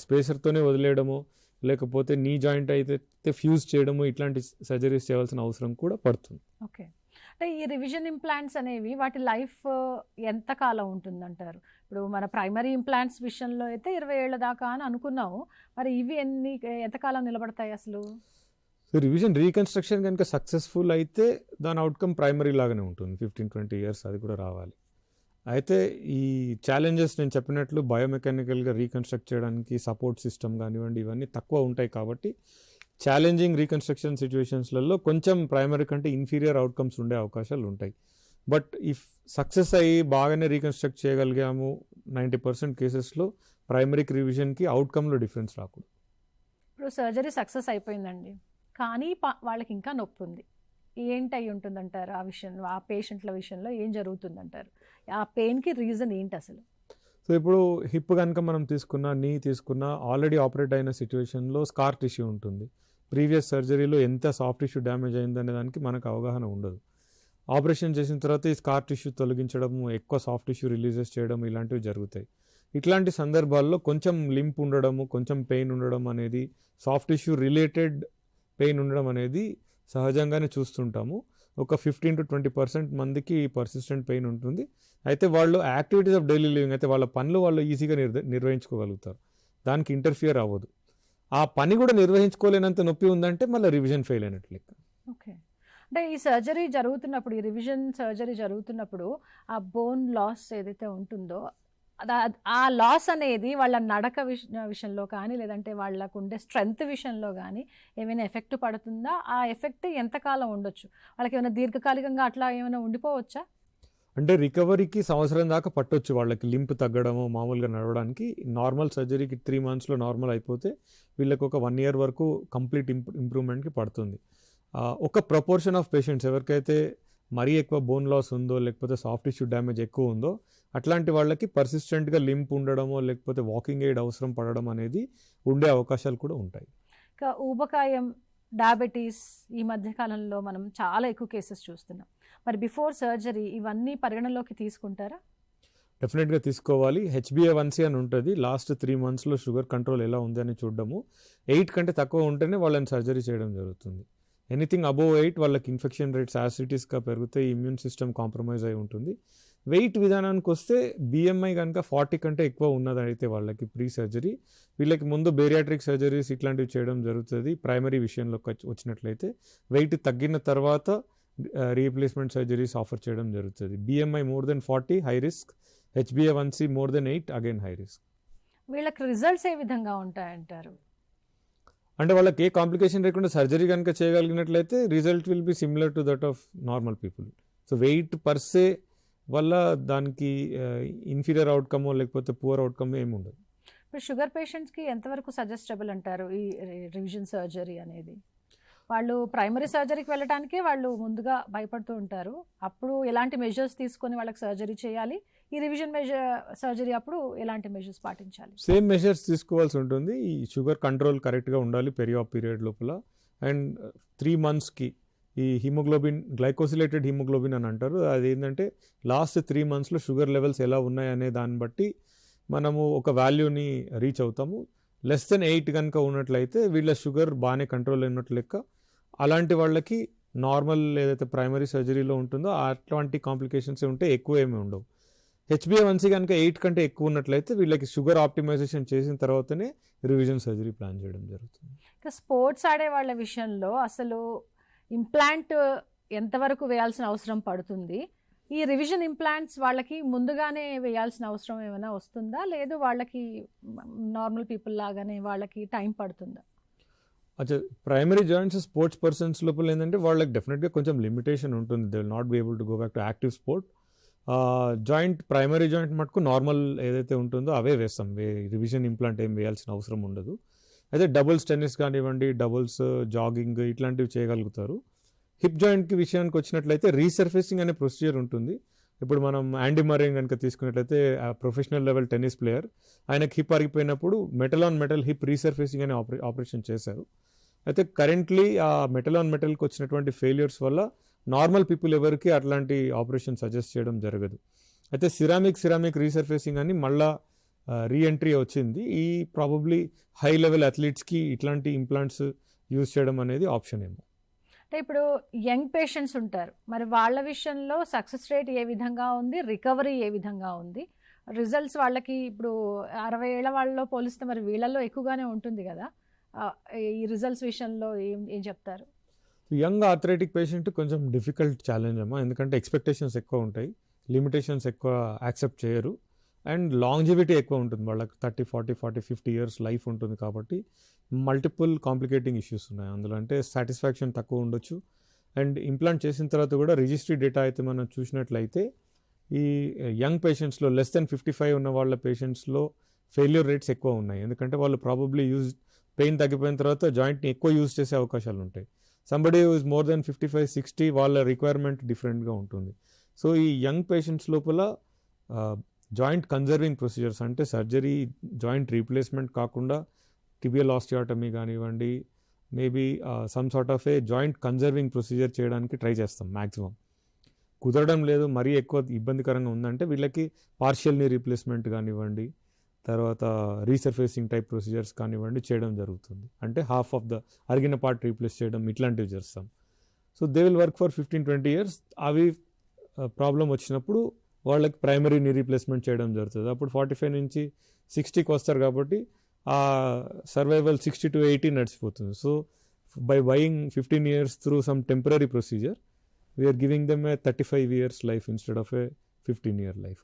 స్పేసర్తోనే వదిలేయడము, లేకపోతే నీ జాయింట్ అయితే ఫ్యూజ్ చేయడము, ఇట్లాంటి సర్జరీస్ చేయాల్సిన అవసరం కూడా పడుతుంది. ఓకే. అంటే ఈ రివిజన్ ఇంప్లాంట్స్ అనేవి వాటి లైఫ్ ఎంత కాలం ఉంటుందంటారు? ఇప్పుడు మన ప్రైమరీ ఇంప్లాంట్స్ విషయంలో అయితే 20 ఏళ్ల దాకా అని అనుకున్నాము, మరి ఇవి ఎంతకాలం నిలబడతాయి అసలు? సో రివిజన్ రీకన్స్ట్రక్షన్ కనుక సక్సెస్ఫుల్ అయితే దాని అవుట్కమ్ ప్రైమరీ లాగానే ఉంటుంది, 15-20 years అది కూడా రావాలి. అయితే ఈ ఛాలెంజెస్ నేను చెప్పినట్లు బయోమెకానికల్గా రీకన్స్ట్రక్ట్ చేయడానికి సపోర్ట్ సిస్టమ్ కానివ్వండి ఇవన్నీ తక్కువ ఉంటాయి. కాబట్టి ఛాలెంజింగ్ రీకన్స్ట్రక్షన్ సిచ్యువేషన్స్లలో కొంచెం ప్రైమరీ కంటే ఇన్ఫీరియర్ అవుట్కమ్స్ ఉండే అవకాశాలు ఉంటాయి. బట్ ఇఫ్ సక్సెస్ అయ్యి బాగానే రీకన్స్ట్రక్ట్ చేయగలిగాము 90% కేసెస్లో ప్రైమరీకి రివిజన్కి అవుట్కమ్లో డిఫరెన్స్ రాకూడదు. ఇప్పుడు సర్జరీ సక్సెస్ అయిపోయిందండి, కానీ వాళ్ళకి ఇంకా నొప్పి ఉంది, ఏంటి అయి ఉంటుందంటారు? ఆ విషయంలో, ఆ పేషెంట్ల విషయంలో ఏం జరుగుతుందంటారు? ఆ పెయిన్కి రీజన్ ఏంటి అసలు? సో ఇప్పుడు హిప్ కనుక మనం నీ తీసుకున్నా ఆల్రెడీ ఆపరేట్ అయిన సిచ్యువేషన్లో స్కార్ టిష్యూ ఉంటుంది. ప్రీవియస్ సర్జరీలో ఎంత సాఫ్ట్ టిష్యూ డ్యామేజ్ అయిందనే దానికి మనకు అవగాహన ఉండదు. ఆపరేషన్ చేసిన తర్వాత ఈ స్కార్ టిష్యూ తొలగించడము, ఎక్కువ సాఫ్ట్ టిష్యూ రిలీజెస్ చేయడం ఇలాంటివి జరుగుతాయి. ఇట్లాంటి సందర్భాల్లో కొంచెం లింప్ ఉండడము, కొంచెం పెయిన్ ఉండడం అనేది, సాఫ్ట్ టిష్యూ రిలేటెడ్ పెయిన్ ఉండడం అనేది సహజంగానే చూస్తుంటాము. ఒక 15-20% మందికి పర్సిస్టెంట్ పెయిన్ ఉంటుంది. అయితే వాళ్ళు యాక్టివిటీస్ ఆఫ్ డైలీ లివింగ్ అయితే వాళ్ళ పనులు వాళ్ళు ఈజీగా నిర్వహించుకోగలుగుతారు, దానికి ఇంటర్ఫియర్ అవ్వదు. ఆ పని కూడా నిర్వహించుకోలేనంత నొప్పి ఉందంటే మళ్ళీ రివిజన్ ఫెయిల్ అయినట్లు. ఓకే, అంటే ఈ సర్జరీ జరుగుతున్నప్పుడు, ఈ రివిజన్ సర్జరీ జరుగుతున్నప్పుడు ఆ బోన్ లాస్ ఏదైతే ఉంటుందో ఆ లాస్ అనేది వాళ్ళ నడక విషయంలో కానీ, లేదంటే వాళ్ళకు ఉండే స్ట్రెంగ్త్ విషయంలో కానీ ఏమైనా ఎఫెక్ట్ పడుతుందా? ఆ ఎఫెక్ట్ ఎంతకాలం ఉండొచ్చు? వాళ్ళకి ఏమైనా దీర్ఘకాలికంగా అట్లా ఏమైనా ఉండిపోవచ్చా? అంటే రికవరీకి సంవత్సరం దాకా పట్టొచ్చు వాళ్ళకి, లింప్ తగ్గడము, మామూలుగా నడవడానికి. నార్మల్ సర్జరీకి 3 monthsలో నార్మల్ అయిపోతే వీళ్ళకి ఒక 1 year వరకు కంప్లీట్ ఇంప్రూవ్మెంట్కి పడుతుంది. ఒక ప్రపోర్షన్ ఆఫ్ పేషెంట్స్ ఎవరికైతే మరీ ఎక్కువ బోన్ లాస్ ఉందో, లేకపోతే సాఫ్ట్ టిష్యూ డ్యామేజ్ ఎక్కువ ఉందో, అట్లాంటి వాళ్ళకి పర్సిస్టెంట్గా లింప్ ఉండడమో, లేకపోతే వాకింగ్ ఎయిడ్ అవసరం పడడం అనేది ఉండే అవకాశాలు కూడా ఉంటాయి. ఇంకా ఊబకాయం, డయాబెటీస్ ఈ మధ్యకాలంలో మనం చాలా ఎక్కువ కేసెస్ చూస్తున్నాం. మరి బిఫోర్ సర్జరీ ఇవన్నీ పరిగణలోకి తీసుకుంటారా? డెఫినెట్గా తీసుకోవాలి. HbA1c అని ఉంటుంది. లాస్ట్ 3 monthsలో షుగర్ కంట్రోల్ ఎలా ఉంది అని చూడడము. 8 కంటే తక్కువ ఉంటేనే వాళ్ళని సర్జరీ చేయడం జరుగుతుంది. ఎనీథింగ్ అబోవ్ 8 వాళ్ళకి ఇన్ఫెక్షన్ రేట్స్ యాసిడిటీస్గా పెరుగుతాయి, ఇమ్యూన్ సిస్టమ్ కాంప్రమైజ్ అయి ఉంటుంది. వెయిట్ విధానానికి వస్తే BMI కనుక 40 కంటే ఎక్కువ ఉన్నదైతే వాళ్ళకి ప్రీ సర్జరీ, వీళ్ళకి ముందు బేరియాట్రిక్ సర్జరీస్ ఇట్లాంటివి చేయడం జరుగుతుంది. ప్రైమరీ విషయంలోకి వచ్చినట్లయితే వెయిట్ తగ్గిన తర్వాత రీప్లేస్మెంట్ సర్జరీస్ ఆఫర్ చేయడం జరుగుతుంది. BMI more than 40 high risk, HbA1c more than 8 again high risk. వీళ్ళకి రిజల్ట్స్ ఏ విధంగా ఉంటాయంటారు? అంటే వాళ్ళకి ఏ కాంప్లికేషన్ లేకుండా సర్జరీ కనుక చేయగలిగినట్లయితే result will be similar to that of normal people. So weight per se వల్ల దానికి ఇన్ఫీరియర్ అవుట్కమ్ లేకపోతే పువర్ అవుట్కమ్ ఏమి ఉండదు. ఇప్పుడు షుగర్ పేషెంట్స్కి ఎంతవరకు సజెస్టబుల్ అంటారు ఈ రివిజన్ సర్జరీ అనేది? వాళ్ళు ప్రైమరీ సర్జరీకి వెళ్ళడానికే వాళ్ళు ముందుగా భయపడుతూ ఉంటారు. అప్పుడు ఎలాంటి మెజర్స్ తీసుకొని వాళ్ళకి సర్జరీ చేయాలి? ఈ రివిజన్ సర్జరీ అప్పుడు ఎలాంటి మెజర్స్ పాటించాలి? సేమ్ మెజర్స్ తీసుకోవాల్సి ఉంటుంది. ఈ షుగర్ కంట్రోల్ కరెక్ట్గా ఉండాలి పెరియాప్ పీరియడ్ లోపల. అండ్ 3 monthsకి ఈ హిమోగ్లోబిన్, గ్లైకోసిలేటెడ్ హిమోగ్లోబిన్ అని అంటారు, అది ఏంటంటే లాస్ట్ 3 monthsలో షుగర్ లెవెల్స్ ఎలా ఉన్నాయనే దాన్ని బట్టి మనము ఒక వాల్యూని రీచ్ అవుతాము. లెస్ దెన్ 8 కనుక ఉన్నట్లయితే వీళ్ళ షుగర్ బాగానే కంట్రోల్ అయినట్లు లెక్క. అలాంటి వాళ్ళకి నార్మల్ ఏదైతే ప్రైమరీ సర్జరీలో ఉంటుందో అట్లాంటి కాంప్లికేషన్స్ ఉంటే ఎక్కువ ఏమీ ఉండవు. HbA1c కనుక 8 కంటే ఎక్కువ ఉన్నట్లయితే వీళ్ళకి షుగర్ ఆప్టిమైజేషన్ చేసిన తర్వాతనే రివిజన్ సర్జరీ ప్లాన్ చేయడం జరుగుతుంది. ఇంకా స్పోర్ట్స్ ఆడే వాళ్ళ విషయంలో అసలు ఇంప్లాంట్ ఎంతవరకు వేయాల్సిన అవసరం పడుతుంది? ఈ రివిజన్ ఇంప్లాంట్స్ వాళ్ళకి ముందుగానే వేయాల్సిన అవసరం ఏమైనా వస్తుందా, లేదు వాళ్ళకి నార్మల్ పీపుల్ లాగానే వాళ్ళకి టైం పడుతుందా? అచ్చా, ప్రైమరీ జాయింట్స్ స్పోర్ట్స్ పర్సన్స్ లోపల ఏంటంటే వాళ్ళకి డెఫినెట్గా కొంచెం లిమిటేషన్ ఉంటుంది. They will not be able to go back to active sport. Joint, primary joint మటుకు నార్మల్ ఏదైతే ఉంటుందో అవే వేస్తాం. రివిజన్ ఇంప్లాంట్ ఏం వేయాల్సిన అవసరం ఉండదు. అయితే డబుల్స్ టెన్నిస్ కానివ్వండి, డబుల్స్ జాగింగ్ ఇట్లాంటివి చేయగలుగుతారు. హిప్ జాయింట్కి విషయానికి వచ్చినట్లయితే రీసర్ఫేసింగ్ అనే ప్రొసీజర్ ఉంటుంది. ఇప్పుడు మనం యాండీ మర్రే కనుక తీసుకున్నట్లయితే ప్రొఫెషనల్ లెవెల్ టెన్నిస్ ప్లేయర్, ఆయనకి హిప్ అరిగిపోయినప్పుడు metal on metal hip resurfacing అనే ఆపరేషన్ చేశారు. అయితే కరెంట్లీ ఆ మెటల్ ఆన్ మెటల్కి వచ్చినటువంటి ఫెయిల్యూర్స్ వల్ల నార్మల్ పీపుల్ ఎవరికి అట్లాంటి ఆపరేషన్ సజెస్ట్ చేయడం జరగదు. అయితే సిరామిక్ రీసర్ఫేసింగ్ అని మళ్ళా రీఎంట్రీ వచ్చింది. ఈ ప్రాబబ్లీ హై లెవెల్ అథ్లీట్స్కి ఇట్లాంటి ఇంప్లాంట్స్ యూజ్ చేయడం అనేది ఆప్షన్ ఏమో. అంటే ఇప్పుడు యంగ్ పేషెంట్స్ ఉంటారు, మరి వాళ్ళ విషయంలో సక్సెస్ రేట్ ఏ విధంగా ఉంది, రికవరీ ఏ విధంగా ఉంది, రిజల్ట్స్ వాళ్ళకి ఇప్పుడు 60 ఏళ్ల వాళ్ళలో పోలిస్తే మరి వీళ్ళల్లో ఎక్కువగానే ఉంటుంది కదా, ఈ రిజల్ట్స్ విషయంలో ఏం చెప్తారు? యంగ్ ఆర్థరైటిక్ పేషెంట్ కొంచెం డిఫికల్ట్ ఛాలెంజ్ అమ్మా, ఎందుకంటే ఎక్స్పెక్టేషన్స్ ఎక్కువ ఉంటాయి, లిమిటేషన్స్ ఎక్కువ యాక్సెప్ట్ చేయరు, అండ్ లాంజివిటీ ఎక్కువ ఉంటుంది వాళ్ళకి. 30, 40, 50 years లైఫ్ ఉంటుంది కాబట్టి మల్టిపుల్ కాంప్లికేటింగ్ ఇష్యూస్ ఉన్నాయి అందులో. అంటే సాటిస్ఫాక్షన్ తక్కువ ఉండొచ్చు. అండ్ ఇంప్లాంట్ చేసిన తర్వాత కూడా రిజిస్ట్రీ డేటా అయితే మనం చూసినట్లయితే ఈ యంగ్ పేషెంట్స్లో లెస్ దెన్ 55 ఉన్న వాళ్ళ పేషెంట్స్లో ఫెయిల్యూర్ రేట్స్ ఎక్కువ ఉన్నాయి. ఎందుకంటే వాళ్ళు ప్రాబబ్లీ పెయిన్ తగ్గిపోయిన తర్వాత జాయింట్ని ఎక్కువ యూజ్ చేసే అవకాశాలు ఉంటాయి. సంబడి ఈజ్ మోర్ దెన్ 55, 60 వాళ్ళ రిక్వైర్మెంట్ డిఫరెంట్గా ఉంటుంది. సో ఈ యంగ్ పేషెంట్స్ లోపల జాయింట్ కన్జర్వింగ్ ప్రొసీజర్స్, అంటే సర్జరీ జాయింట్ రీప్లేస్మెంట్ కాకుండా టిబియల్ ఆస్టియోటమీ కానివ్వండి, maybe some sort of A joint conserving procedure చేయడానికి ట్రై చేస్తాం. మ్యాక్సిమం కుదరడం లేదు, మరీ ఎక్కువ ఇబ్బందికరంగా ఉందంటే వీళ్ళకి పార్షియల్ నీ రీప్లేస్మెంట్ కానివ్వండి, తర్వాత రీసర్ఫేసింగ్ టైప్ ప్రొసీజర్స్ కానివ్వండి చేయడం జరుగుతుంది. అంటే హాఫ్ ఆఫ్ ద అరిగిన పార్ట్ రీప్లేస్ చేయడం ఇట్లాంటివి చేస్తాం. So they will work for 15-20 years. అవి ప్రాబ్లం వచ్చినప్పుడు వాళ్ళకి ప్రైమరీ నీ రీప్లేస్మెంట్ చేయడం జరుగుతుంది. అప్పుడు 45 నుంచి 60కి వస్తారు కాబట్టి ఆ సర్వైవల్ 60 to 80 నడిచిపోతుంది. So by buying 15 years through some temporary procedure we're giving them a 35 years life instead of a 15-year life.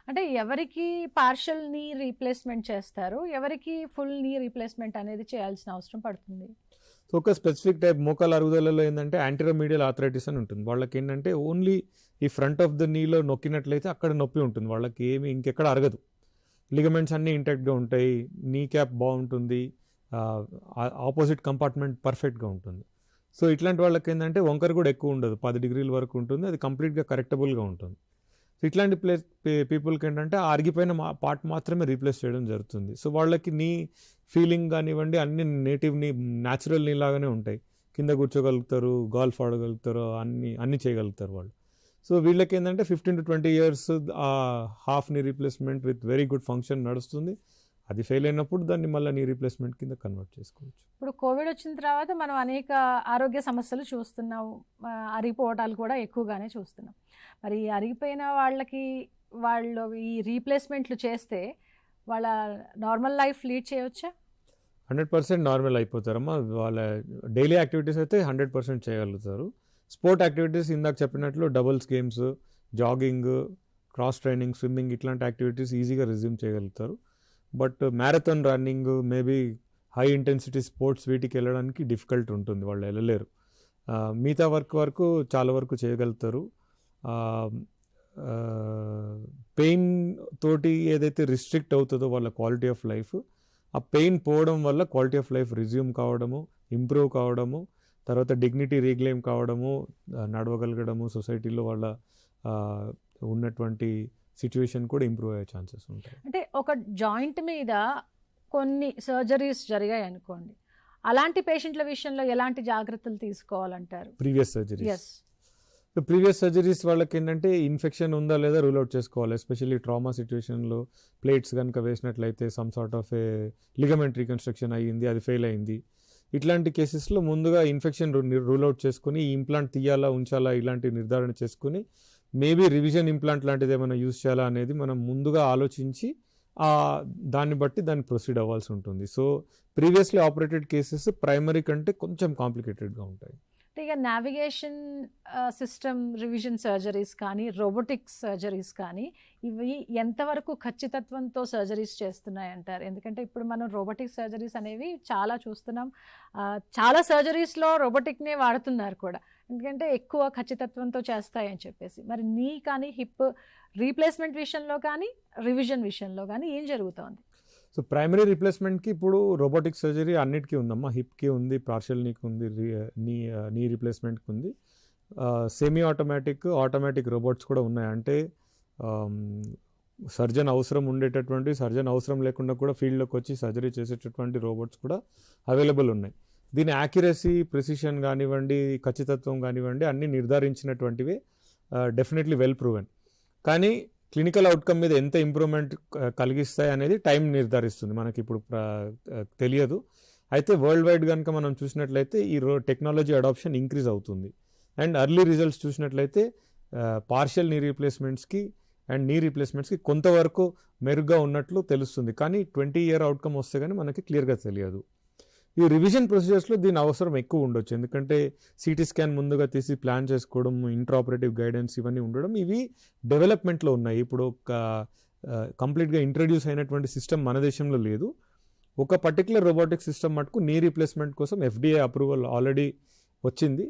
అంటే ఎవరికి పార్షల్ నీ రీప్లేస్మెంట్ చేస్తారు, ఎవరికి ఫుల్ నీ రీప్లేస్మెంట్ అనేది చేయాల్సిన అవసరం పడుతుంది? సో ఒక స్పెసిఫిక్ టైప్ మోకాల అరుగుదలలో ఏంటంటే యాంటీరోమీడియల్ ఆర్థరైటిస్ అని ఉంటుంది. వాళ్ళకి ఏంటంటే ఓన్లీ ఈ ఫ్రంట్ ఆఫ్ ద నీలో నొక్కినట్లయితే అక్కడ నొప్పి ఉంటుంది, వాళ్ళకి ఏమి ఇంకెక్కడ అరగదు, లిగమెంట్స్ అన్నీ ఇంటాక్ట్గా ఉంటాయి, నీ క్యాప్ బాగుంటుంది, ఆపోజిట్ కంపార్ట్మెంట్ పర్ఫెక్ట్గా ఉంటుంది. సో ఇట్లాంటి వాళ్ళకి ఏంటంటే వంకర కూడా ఎక్కువ ఉండదు, 10 degrees వరకు ఉంటుంది, అది కంప్లీట్గా కరెక్టబుల్గా ఉంటుంది. సో ఇట్లాంటి పీపుల్కి ఏంటంటే ఆ అరిగిపోయిన పార్ట్ మాత్రమే రీప్లేస్ చేయడం జరుగుతుంది. సో వాళ్ళకి నీ ఫీలింగ్ కానివ్వండి అన్ని నీ న్యాచురల్ నీ లాగానే ఉంటాయి, కింద కూర్చోగలుగుతారు, గాల్ఫ్ ఆడగలుగుతారు, అన్ని చేయగలుగుతారు వాళ్ళు. సో వీళ్ళకి ఏంటంటే 15 to 20 years ఆ half knee replacement with very good function నడుస్తుంది. అది ఫెయిల్ అయినప్పుడు దాన్ని మళ్ళీ నీ రీప్లేస్మెంట్ కింద కన్వర్ట్ చేసుకోవచ్చు. ఇప్పుడు కోవిడ్ వచ్చిన తర్వాత మనం అనేక ఆరోగ్య సమస్యలు చూస్తున్నాం, అరిగిపోవటాలు కూడా ఎక్కువగానే చూస్తున్నాం. మరి అరిగిపోయిన వాళ్ళకి వాళ్ళు ఈ రీప్లేస్మెంట్లు చేస్తే వాళ్ళ నార్మల్ లైఫ్ లీడ్ చేయవచ్చా? 100% నార్మల్ అయిపోతారమ్మా. వాళ్ళ డైలీ యాక్టివిటీస్ అయితే 100% చేయగలుగుతారు. స్పోర్ట్ యాక్టివిటీస్ ఇందాక చెప్పినట్లు doubles games, jogging, cross training, swimming ఇట్లాంటి యాక్టివిటీస్ ఈజీగా రిజ్యూమ్ చేయగలుగుతారు. But marathon running, maybe high intensity sports వీటికి వెళ్ళడానికి డిఫికల్ట్ ఉంటుంది, వాళ్ళు వెళ్ళలేరు. మిగతా వరకు చాలా వరకు చేయగలుగుతారు. పెయిన్ తోటి ఏదైతే రిస్ట్రిక్ట్ అవుతుందో వాళ్ళ క్వాలిటీ ఆఫ్ లైఫ్, ఆ పెయిన్ పోవడం వల్ల క్వాలిటీ ఆఫ్ లైఫ్ రిజ్యూమ్ కావడము, ఇంప్రూవ్ కావడము, తర్వాత డిగ్నిటీ రీక్లెయిమ్ కావడము, నడవగలగడము, సొసైటీలో వాళ్ళ ఉన్నటువంటి సిచ్యువేషన్ కూడా ఇంప్రూవ్ అయ్యే ఛాన్సెస్ ఉంటాయి. అంటే ఒక జాయింట్ మీద కొన్ని సర్జరీస్ జరిగాయి అనుకోండి, అలాంటి పేషెంట్ల విషయంలో ఎలాంటి జాగ్రత్తలు తీసుకోవాలంటారు? ప్రీవియస్ సర్జరీస్ వాళ్ళకి ఏంటంటే ఇన్ఫెక్షన్ ఉందా లేదా రూల్ అవుట్ చేసుకోవాలి. ఎస్పెషల్లీ ట్రామా సిచ్యువేషన్లో ప్లేట్స్ కనుక వేసినట్లయితే some sort of a ligament reconstruction అయ్యింది, అది ఫెయిల్ అయింది. ఇట్లాంటి కేసెస్లో ముందుగా ఇన్ఫెక్షన్ రూల్ అవుట్ చేసుకుని ఈ ఇంప్లాంట్ తీయాలా ఉంచాలా ఇలాంటి నిర్ధారణ చేసుకుని మేబీ రివిజన్ ఇంప్లాంట్ లాంటిది ఏమైనా యూజ్ చేయాలా అనేది మనం ముందుగా ఆలోచించి దాన్ని బట్టి దాన్ని ప్రొసీడ్ అవ్వాల్సి ఉంటుంది. So previously operated cases primary కంటే కొంచెం కాంప్లికేటెడ్గా ఉంటాయి. ఇక నావిగేషన్ సిస్టమ్ రివిజన్ సర్జరీస్ కానీ, రోబోటిక్స్ సర్జరీస్ కానీ, ఇవి ఎంతవరకు ఖచ్చితత్వంతో సర్జరీస్ చేస్తున్నాయంటారు? ఎందుకంటే ఇప్పుడు మనం రోబోటిక్ సర్జరీస్ అనేవి చాలా చూస్తున్నాం, చాలా సర్జరీస్లో రోబోటిక్నే వాడుతున్నారు కూడా, ఎందుకంటే ఎక్కువ ఖచ్చితత్వంతో చేస్తాయని చెప్పేసి. మరి నీ కానీ హిప్ రీప్లేస్మెంట్ విషయంలో కానీ రివిజన్ విషయంలో కానీ ఏం జరుగుతోంది? సో ప్రైమరీ రీప్లేస్మెంట్కి ఇప్పుడు రోబోటిక్ సర్జరీ అన్నిటికీ ఉందమ్మా. హిప్కి ఉంది, పార్షియల్ నీకు ఉంది, నీ రీప్లేస్మెంట్కి ఉంది. సెమీ ఆటోమేటిక్ రోబోట్స్ కూడా ఉన్నాయి. అంటే సర్జన్ అవసరం లేకుండా కూడా ఫీల్డ్లోకి వచ్చి సర్జరీ చేసేటటువంటి రోబోట్స్ కూడా అవైలబుల్ ఉన్నాయి. దీని యాక్యురసీ, ప్రిసిషన్ కానివ్వండి, ఖచ్చితత్వం కానివ్వండి అన్నీ నిర్ధారించినటువంటివి, డెఫినెట్లీ వెల్ ప్రూవెన్. కానీ క్లినికల్ అవుట్కమ్ మీద ఎంత ఇంప్రూవ్మెంట్ కలిగిస్తాయి అనేది టైం నిర్ధారిస్తుంది, మనకి ఇప్పుడు తెలియదు. అయితే వరల్డ్ వైడ్ కనుక మనం చూసినట్లయితే ఈ టెక్నాలజీ అడాప్షన్ ఇంక్రీజ్ అవుతుంది. అండ్ ఎర్లీ రిజల్ట్స్ చూసినట్లయితే పార్షియల్ నీ రీప్లేస్మెంట్స్కి అండ్ నీ రీప్లేస్మెంట్స్కి కొంతవరకు మెరుగ్గా ఉన్నట్లు తెలుస్తుంది. కానీ 20-year అవుట్కమ్ వస్తే కానీ మనకి క్లియర్గా తెలియదు. ఈ రివిజన్ ప్రొసీజర్స్లో దీని అవసరం ఎక్కువ ఉండొచ్చు, ఎందుకంటే సిటీ స్కాన్ ముందుగా తీసి ప్లాన్ చేసుకోవడం, ఇంట్రాపరేటివ్ గైడెన్స్ ఇవన్నీ ఉండడం, ఇవి డెవలప్మెంట్లో ఉన్నాయి. ఇప్పుడు ఒక కంప్లీట్గా ఇంట్రడ్యూస్ అయినటువంటి సిస్టమ్ మన దేశంలో లేదు. ఒక పర్టికులర్ రోబోటిక్ సిస్టమ్ మటుకు నీ రీప్లేస్మెంట్ కోసం FDA అప్రూవల్ ఆల్రెడీ వచ్చింది.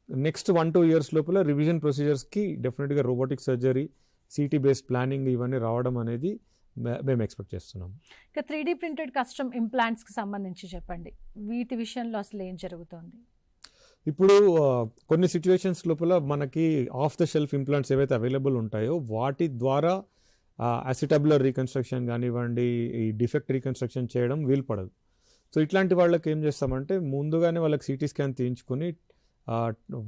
నెక్స్ట్ 1-2 years లోపల రివిజన్ ప్రొసీజర్స్కి డెఫినెట్గా robotic surgery, CT based planning ఇవన్నీ రావడం అనేది మేము ఎక్స్పెక్ట్ చేస్తున్నాం. ఇక 3D ప్రింటెడ్ కస్టమ్ ఇంప్లాంట్స్కి సంబంధించి చెప్పండి, వీటి విషయంలో అసలు ఏం జరుగుతుంది? ఇప్పుడు కొన్ని సిచ్యువేషన్స్ లోపల మనకి ఆఫ్ ద షెల్ఫ్ ఇంప్లాంట్స్ ఏవైతే అవైలబుల్ ఉంటాయో వాటి ద్వారా అసిటబులర్ రీకన్స్ట్రక్షన్ కానివ్వండి, ఈ డిఫెక్ట్ రీకన్స్ట్రక్షన్ చేయడం వీలు పడదు. సో ఇట్లాంటి వాళ్ళకి ఏం చేస్తామంటే ముందుగానే వాళ్ళకి CT స్కాన్ తీయించుకొని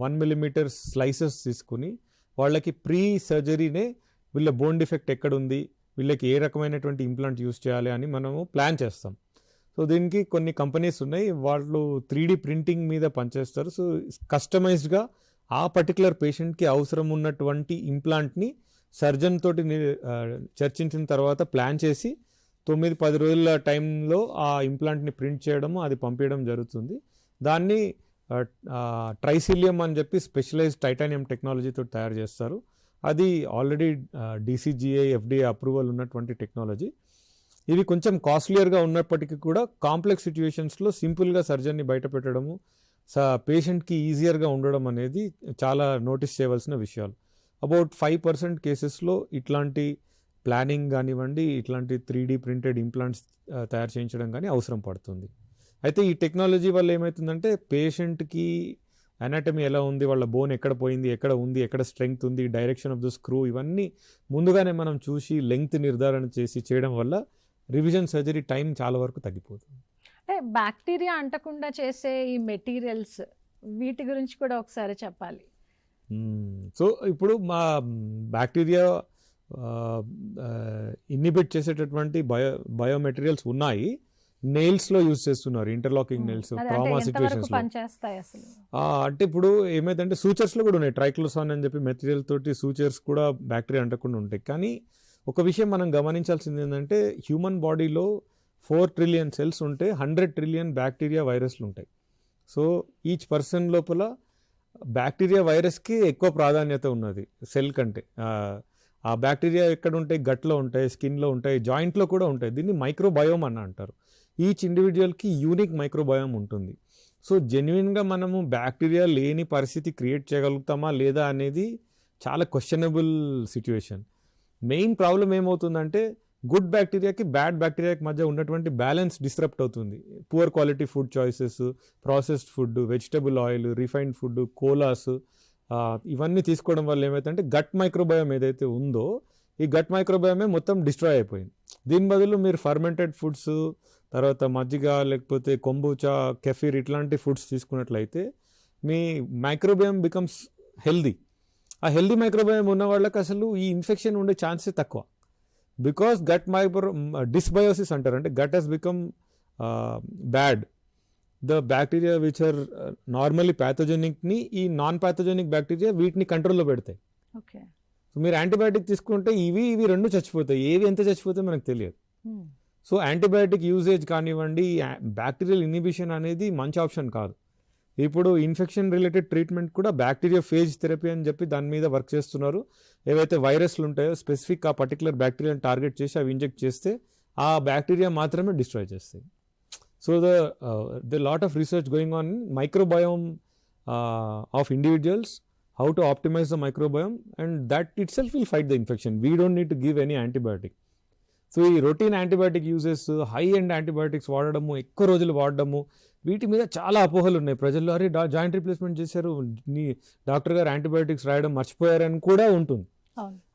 1 mm స్లైసెస్ తీసుకుని వాళ్ళకి ప్రీ సర్జరీనే వీళ్ళ బోన్ డిఫెక్ట్ ఎక్కడుంది, వీళ్ళకి ఏ రకమైనటువంటి ఇంప్లాంట్ యూస్ చేయాలి అని మనము ప్లాన్ చేస్తాం. సో దీనికి కొన్ని కంపెనీస్ ఉన్నాయి, వాళ్ళు 3D ప్రింటింగ్ మీద పనిచేస్తారు. సో కస్టమైజ్డ్గా ఆ పర్టికులర్ పేషెంట్కి అవసరం ఉన్నటువంటి ఇంప్లాంట్ని సర్జన్ తోటి చర్చించిన తర్వాత ప్లాన్ చేసి 9-10 రోజుల టైంలో ఆ ఇంప్లాంట్ని ప్రింట్ చేయడము, అది పంపించడం జరుగుతుంది. దాన్ని ట్రైసిలియం అని చెప్పి స్పెషలైజ్డ్ టైటానియం టెక్నాలజీతో తయారు చేస్తారు. అది ఆల్రెడీ DCGI FDA అప్రూవల్ ఉన్నటువంటి టెక్నాలజీ. ఇవి కొంచెం కాస్ట్లియర్గా ఉన్నప్పటికీ కూడా కాంప్లెక్స్ సిచ్యువేషన్స్లో సింపుల్గా సర్జన్ని బయట పెట్టడము, పేషెంట్కి ఈజియర్గా ఉండడం అనేది చాలా నోటీస్ చేయవలసిన విషయాలు. అబౌట్ 5% కేసెస్లో ఇట్లాంటి ప్లానింగ్ కానివ్వండి, ఇట్లాంటి 3D ప్రింటెడ్ ఇంప్లాంట్స్ తయారు చేయించడం కానీ అవసరం పడుతుంది. అయితే ఈ టెక్నాలజీ వల్ల ఏమవుతుందంటే పేషెంట్కి అనాటమీ ఎలా ఉంది, వాళ్ళ బోన్ ఎక్కడ పోయింది, ఎక్కడ ఉంది, ఎక్కడ స్ట్రెంగ్త్ ఉంది, డైరెక్షన్ ఆఫ్ ద స్క్రూ, ఇవన్నీ ముందుగానే మనం చూసి లెంగ్త్ నిర్ధారణ చేసి చేయడం వల్ల రివిజన్ సర్జరీ టైం చాలా వరకు తగ్గిపోతుంది. అంటే బ్యాక్టీరియా అంటకుండా చేసే ఈ మెటీరియల్స్ వీటి గురించి కూడా ఒకసారి చెప్పాలి. సో ఇప్పుడు మా బ్యాక్టీరియా ఇన్హిబిట్ చేసేటటువంటి బయోమెటీరియల్స్ ఉన్నాయి. నెయిల్స్లో యూజ్ చేస్తున్నారు, ఇంటర్లాకింగ్ నెయిల్స్ ట్రామా సిచ్యువేషన్స్లో. అంటే ఇప్పుడు ఏమైందంటే సూచర్స్లో కూడా ఉన్నాయి, ట్రైక్లోసాన్ అని చెప్పి మెటీరియల్ తోటి సూచర్స్ కూడా బ్యాక్టీరియా అంటకుండా ఉంటాయి. కానీ ఒక విషయం మనం గమనించాల్సింది ఏంటంటే హ్యూమన్ బాడీలో 4 ట్రిలియన్ సెల్స్ ఉంటే 100 ట్రిలియన్ బ్యాక్టీరియా వైరస్లు ఉంటాయి. సో ఈచ్ పర్సన్ లోపల బ్యాక్టీరియా వైరస్కి ఎక్కువ ప్రాధాన్యత ఉన్నది సెల్ కంటే. ఆ బ్యాక్టీరియా ఎక్కడ ఉంటాయి, గట్లో ఉంటాయి, స్కిన్లో ఉంటాయి, జాయింట్లో కూడా ఉంటాయి. దీన్ని మైక్రోబయోమ్ అని అంటారు. ఈచ్ ఇండివిజువల్కి యూనిక్ మైక్రోబయోమ్ ఉంటుంది. సో జెన్యున్గా మనము బ్యాక్టీరియా లేని పరిస్థితి క్రియేట్ చేయగలుగుతామా లేదా అనేది చాలా క్వశ్చనబుల్ సిచ్యువేషన్. మెయిన్ ప్రాబ్లం ఏమవుతుందంటే గుడ్ బ్యాక్టీరియాకి బ్యాడ్ బ్యాక్టీరియాకి మధ్య ఉన్నటువంటి బ్యాలెన్స్ డిస్టర్బ్ అవుతుంది. Poor quality food choices, processed food, vegetable oil, refined food, koalas, ఇవన్నీ తీసుకోవడం వల్ల ఏమవుతుందంటే గట్ మైక్రోబయోమ్ ఏదైతే ఉందో ఈ గట్ మైక్రోబయోమే మొత్తం డిస్ట్రాయ్ అయిపోయింది. దీని బదులు మీరు ఫర్మెంటెడ్ ఫుడ్స్, తర్వాత మజ్జిగ, లేకపోతే కొంబూచా, కెఫీర్ ఇట్లాంటి ఫుడ్స్ తీసుకున్నట్లయితే మీ మైక్రోబయోమ్ బికమ్స్ హెల్దీ. ఆ హెల్దీ మైక్రోబయోమ్ ఉన్న వాళ్ళకి అసలు ఈ ఇన్ఫెక్షన్ ఉండే ఛాన్సెస్ తక్కువ. బికాస్ గట్ డిస్బయోసిస్ అంటారు, అంటే gut has become bad. The bacteria which are normally ప్యాథోజెనిక్ని ఈ నాన్ ప్యాథోజెనిక్ బ్యాక్టీరియా వీటిని కంట్రోల్లో పెడతాయి. ఓకే, సో మీరు యాంటీబయాటిక్ తీసుకుంటే ఇవి రెండు చచ్చిపోతాయి. ఏవి ఎంత చచ్చిపోతాయి మనకు తెలియదు. సో యాంటీబయాటిక్ యూసేజ్ కానివ్వండి, బ్యాక్టీరియల్ ఇన్హిబిషన్ అనేది మంచి ఆప్షన్ కాదు. ఇప్పుడు ఇన్ఫెక్షన్ రిలేటెడ్ ట్రీట్మెంట్ కూడా బ్యాక్టీరియా ఫేజ్ థెరపీ అని చెప్పి దాని మీద వర్క్ చేస్తున్నారు. ఏవైతే వైరస్లు ఉంటాయో స్పెసిఫిక్ ఆ పర్టికులర్ బ్యాక్టీరియాని టార్గెట్ చేసి అవి ఇంజెక్ట్ చేస్తే ఆ బ్యాక్టీరియా మాత్రమే డిస్ట్రాయ్ చేస్తాయి. So the lot of research going on microbiome of individuals, how to optimize the microbiome, and that itself will fight the infection. We don't need to give any antibiotic. So ఈ routine antibiotic uses, high end antibiotics వాడడము, ఎక్కువ రోజులు వాడడము, వీటి మీద చాలా అపోహలు ఉన్నాయి ప్రజల్లో. అరే జాయింట్ రీప్లేస్మెంట్ చేశారు, నీ డాక్టర్ గారు యాంటీబయాటిక్స్ రాయడం మర్చిపోయారని కూడా ఉంటుంది.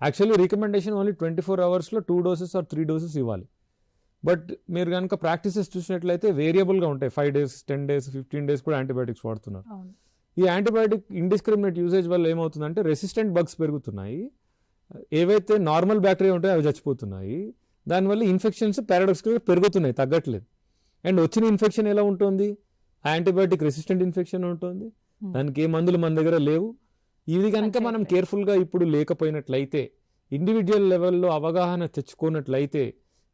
యాక్చువల్లీ రికమెండేషన్ ఓన్లీ 24 అవర్స్లో 2 డోసెస్ ఆర్ 3 డోసెస్ ఇవ్వాలి. బట్ మీరు కనుక ప్రాక్టీసెస్ చూసినట్లయితే వేరియబుల్గా ఉంటాయి. 5 days, 10 days, 15 days కూడా యాంటీబయాటిక్స్ వాడుతున్నారు. ఈ యాంటీబయాటిక్ ఇండిస్క్రిమినేట్ యూసేజ్ వల్ల ఏమవుతుందంటే రెసిస్టెంట్ బగ్స్ పెరుగుతున్నాయి, ఏవైతే నార్మల్ బ్యాక్టీరియా ఉంటాయో అవి చచ్చిపోతున్నాయి. దానివల్ల ఇన్ఫెక్షన్స్ పారాడాక్సికల్గా పెరుగుతున్నాయి, తగ్గట్లేదు. అండ్ వచ్చిన ఇన్ఫెక్షన్ ఎలా ఉంటుంది, యాంటీబయాటిక్ రెసిస్టెంట్ ఇన్ఫెక్షన్ ఉంటుంది, దానికి ఏ మందులు మన దగ్గర లేవు. ఇది కనుక మనం కేర్ఫుల్గా ఇప్పుడు లేకపోయినట్లయితే, ఇండివిజువల్ లెవెల్లో అవగాహన తెచ్చుకున్నట్లయితే,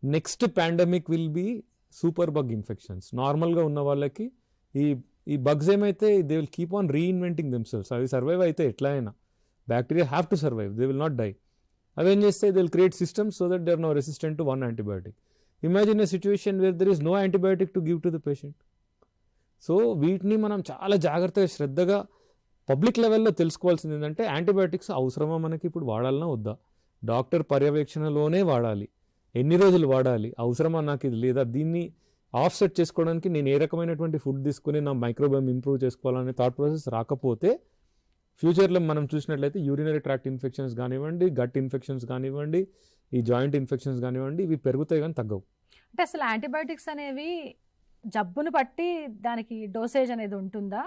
next pandemic will be super bug infections. నార్మల్గా ఉన్న వాళ్ళకి ఈ బగ్స్ ఏమైతే they will keep on reinventing themselves. అవి సర్వైవ్ అయితే ఎట్లా అయినా, bacteria have to survive, they will not die. అవి ఏం చేస్తే they will create systems so that they are no resistant to one antibiotic. Imagine a situation where there is no antibiotic to give to the patient. So వీటిని మనం చాలా జాగ్రత్తగా శ్రద్ధగా పబ్లిక్ లెవెల్లో తెలుసుకోవాల్సింది ఏంటంటే యాంటీబయాటిక్స్ అవసరమా మనకి, ఇప్పుడు వాడాలన్నా వద్దా, డాక్టర్ పర్యవేక్షణలోనే వాడాలి, ఎన్ని రోజులు వాడాలి, అవసరమా నాకు ఇది లేదా, దీన్ని ఆఫ్సెట్ చేసుకోవడానికి నేను ఏ రకమైనటువంటి ఫుడ్ తీసుకుని నా మైక్రోబయోమ్ ఇంప్రూవ్ చేసుకోవాలనే థాట్ ప్రాసెస్ రాకపోతే ఫ్యూచర్లో మనం చూసినట్లయితే యూరినరీ ట్రాక్ట్ ఇన్ఫెక్షన్స్ కానివ్వండి, గట్ ఇన్ఫెక్షన్స్ కానివ్వండి, ఈ జాయింట్ ఇన్ఫెక్షన్స్ కానివ్వండి, ఇవి పెరుగుతాయి కానీ తగ్గవు. అంటే అసలు యాంటీబయాటిక్స్ అనేవి జబ్బును బట్టి దానికి డోసేజ్ అనేది ఉంటుందా,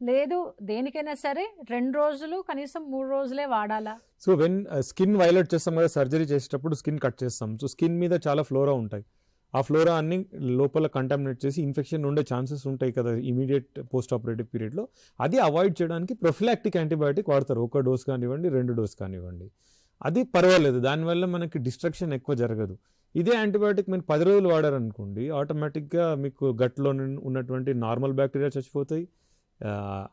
లేదు దేనికైనా సరే 2 రోజులు కనీసం 3 రోజులే వాడాలా? సో వెన్ స్కిన్ వైలేట్ చేస్తాం కదా, సర్జరీ చేసేటప్పుడు స్కిన్ కట్ చేస్తాం. సో స్కిన్ మీద చాలా ఫ్లోరా ఉంటాయి. ఆ ఫ్లోరా అన్ని లోపల కంటామినేట్ చేసి ఇన్ఫెక్షన్ ఉండే ఛాన్సెస్ ఉంటాయి కదా ఇమీడియట్ పోస్ట్ ఆపరేటివ్ పీరియడ్లో. అది అవాయిడ్ చేయడానికి ప్రొఫిలాక్టిక్ యాంటీబయాటిక్ వాడతారు. 1 డోస్ కానివ్వండి, 2 డోస్ కానివ్వండి. అది పర్వాలేదు, దానివల్ల మనకి డిస్ట్రక్షన్ ఎక్కువ జరగదు. ఇదే యాంటీబయాటిక్ మీరు 10 రోజులు వాడారనుకోండి, ఆటోమేటిక్గా మీకు గట్లో ఉన్నటువంటి నార్మల్ బ్యాక్టీరియా చచ్చిపోతాయి,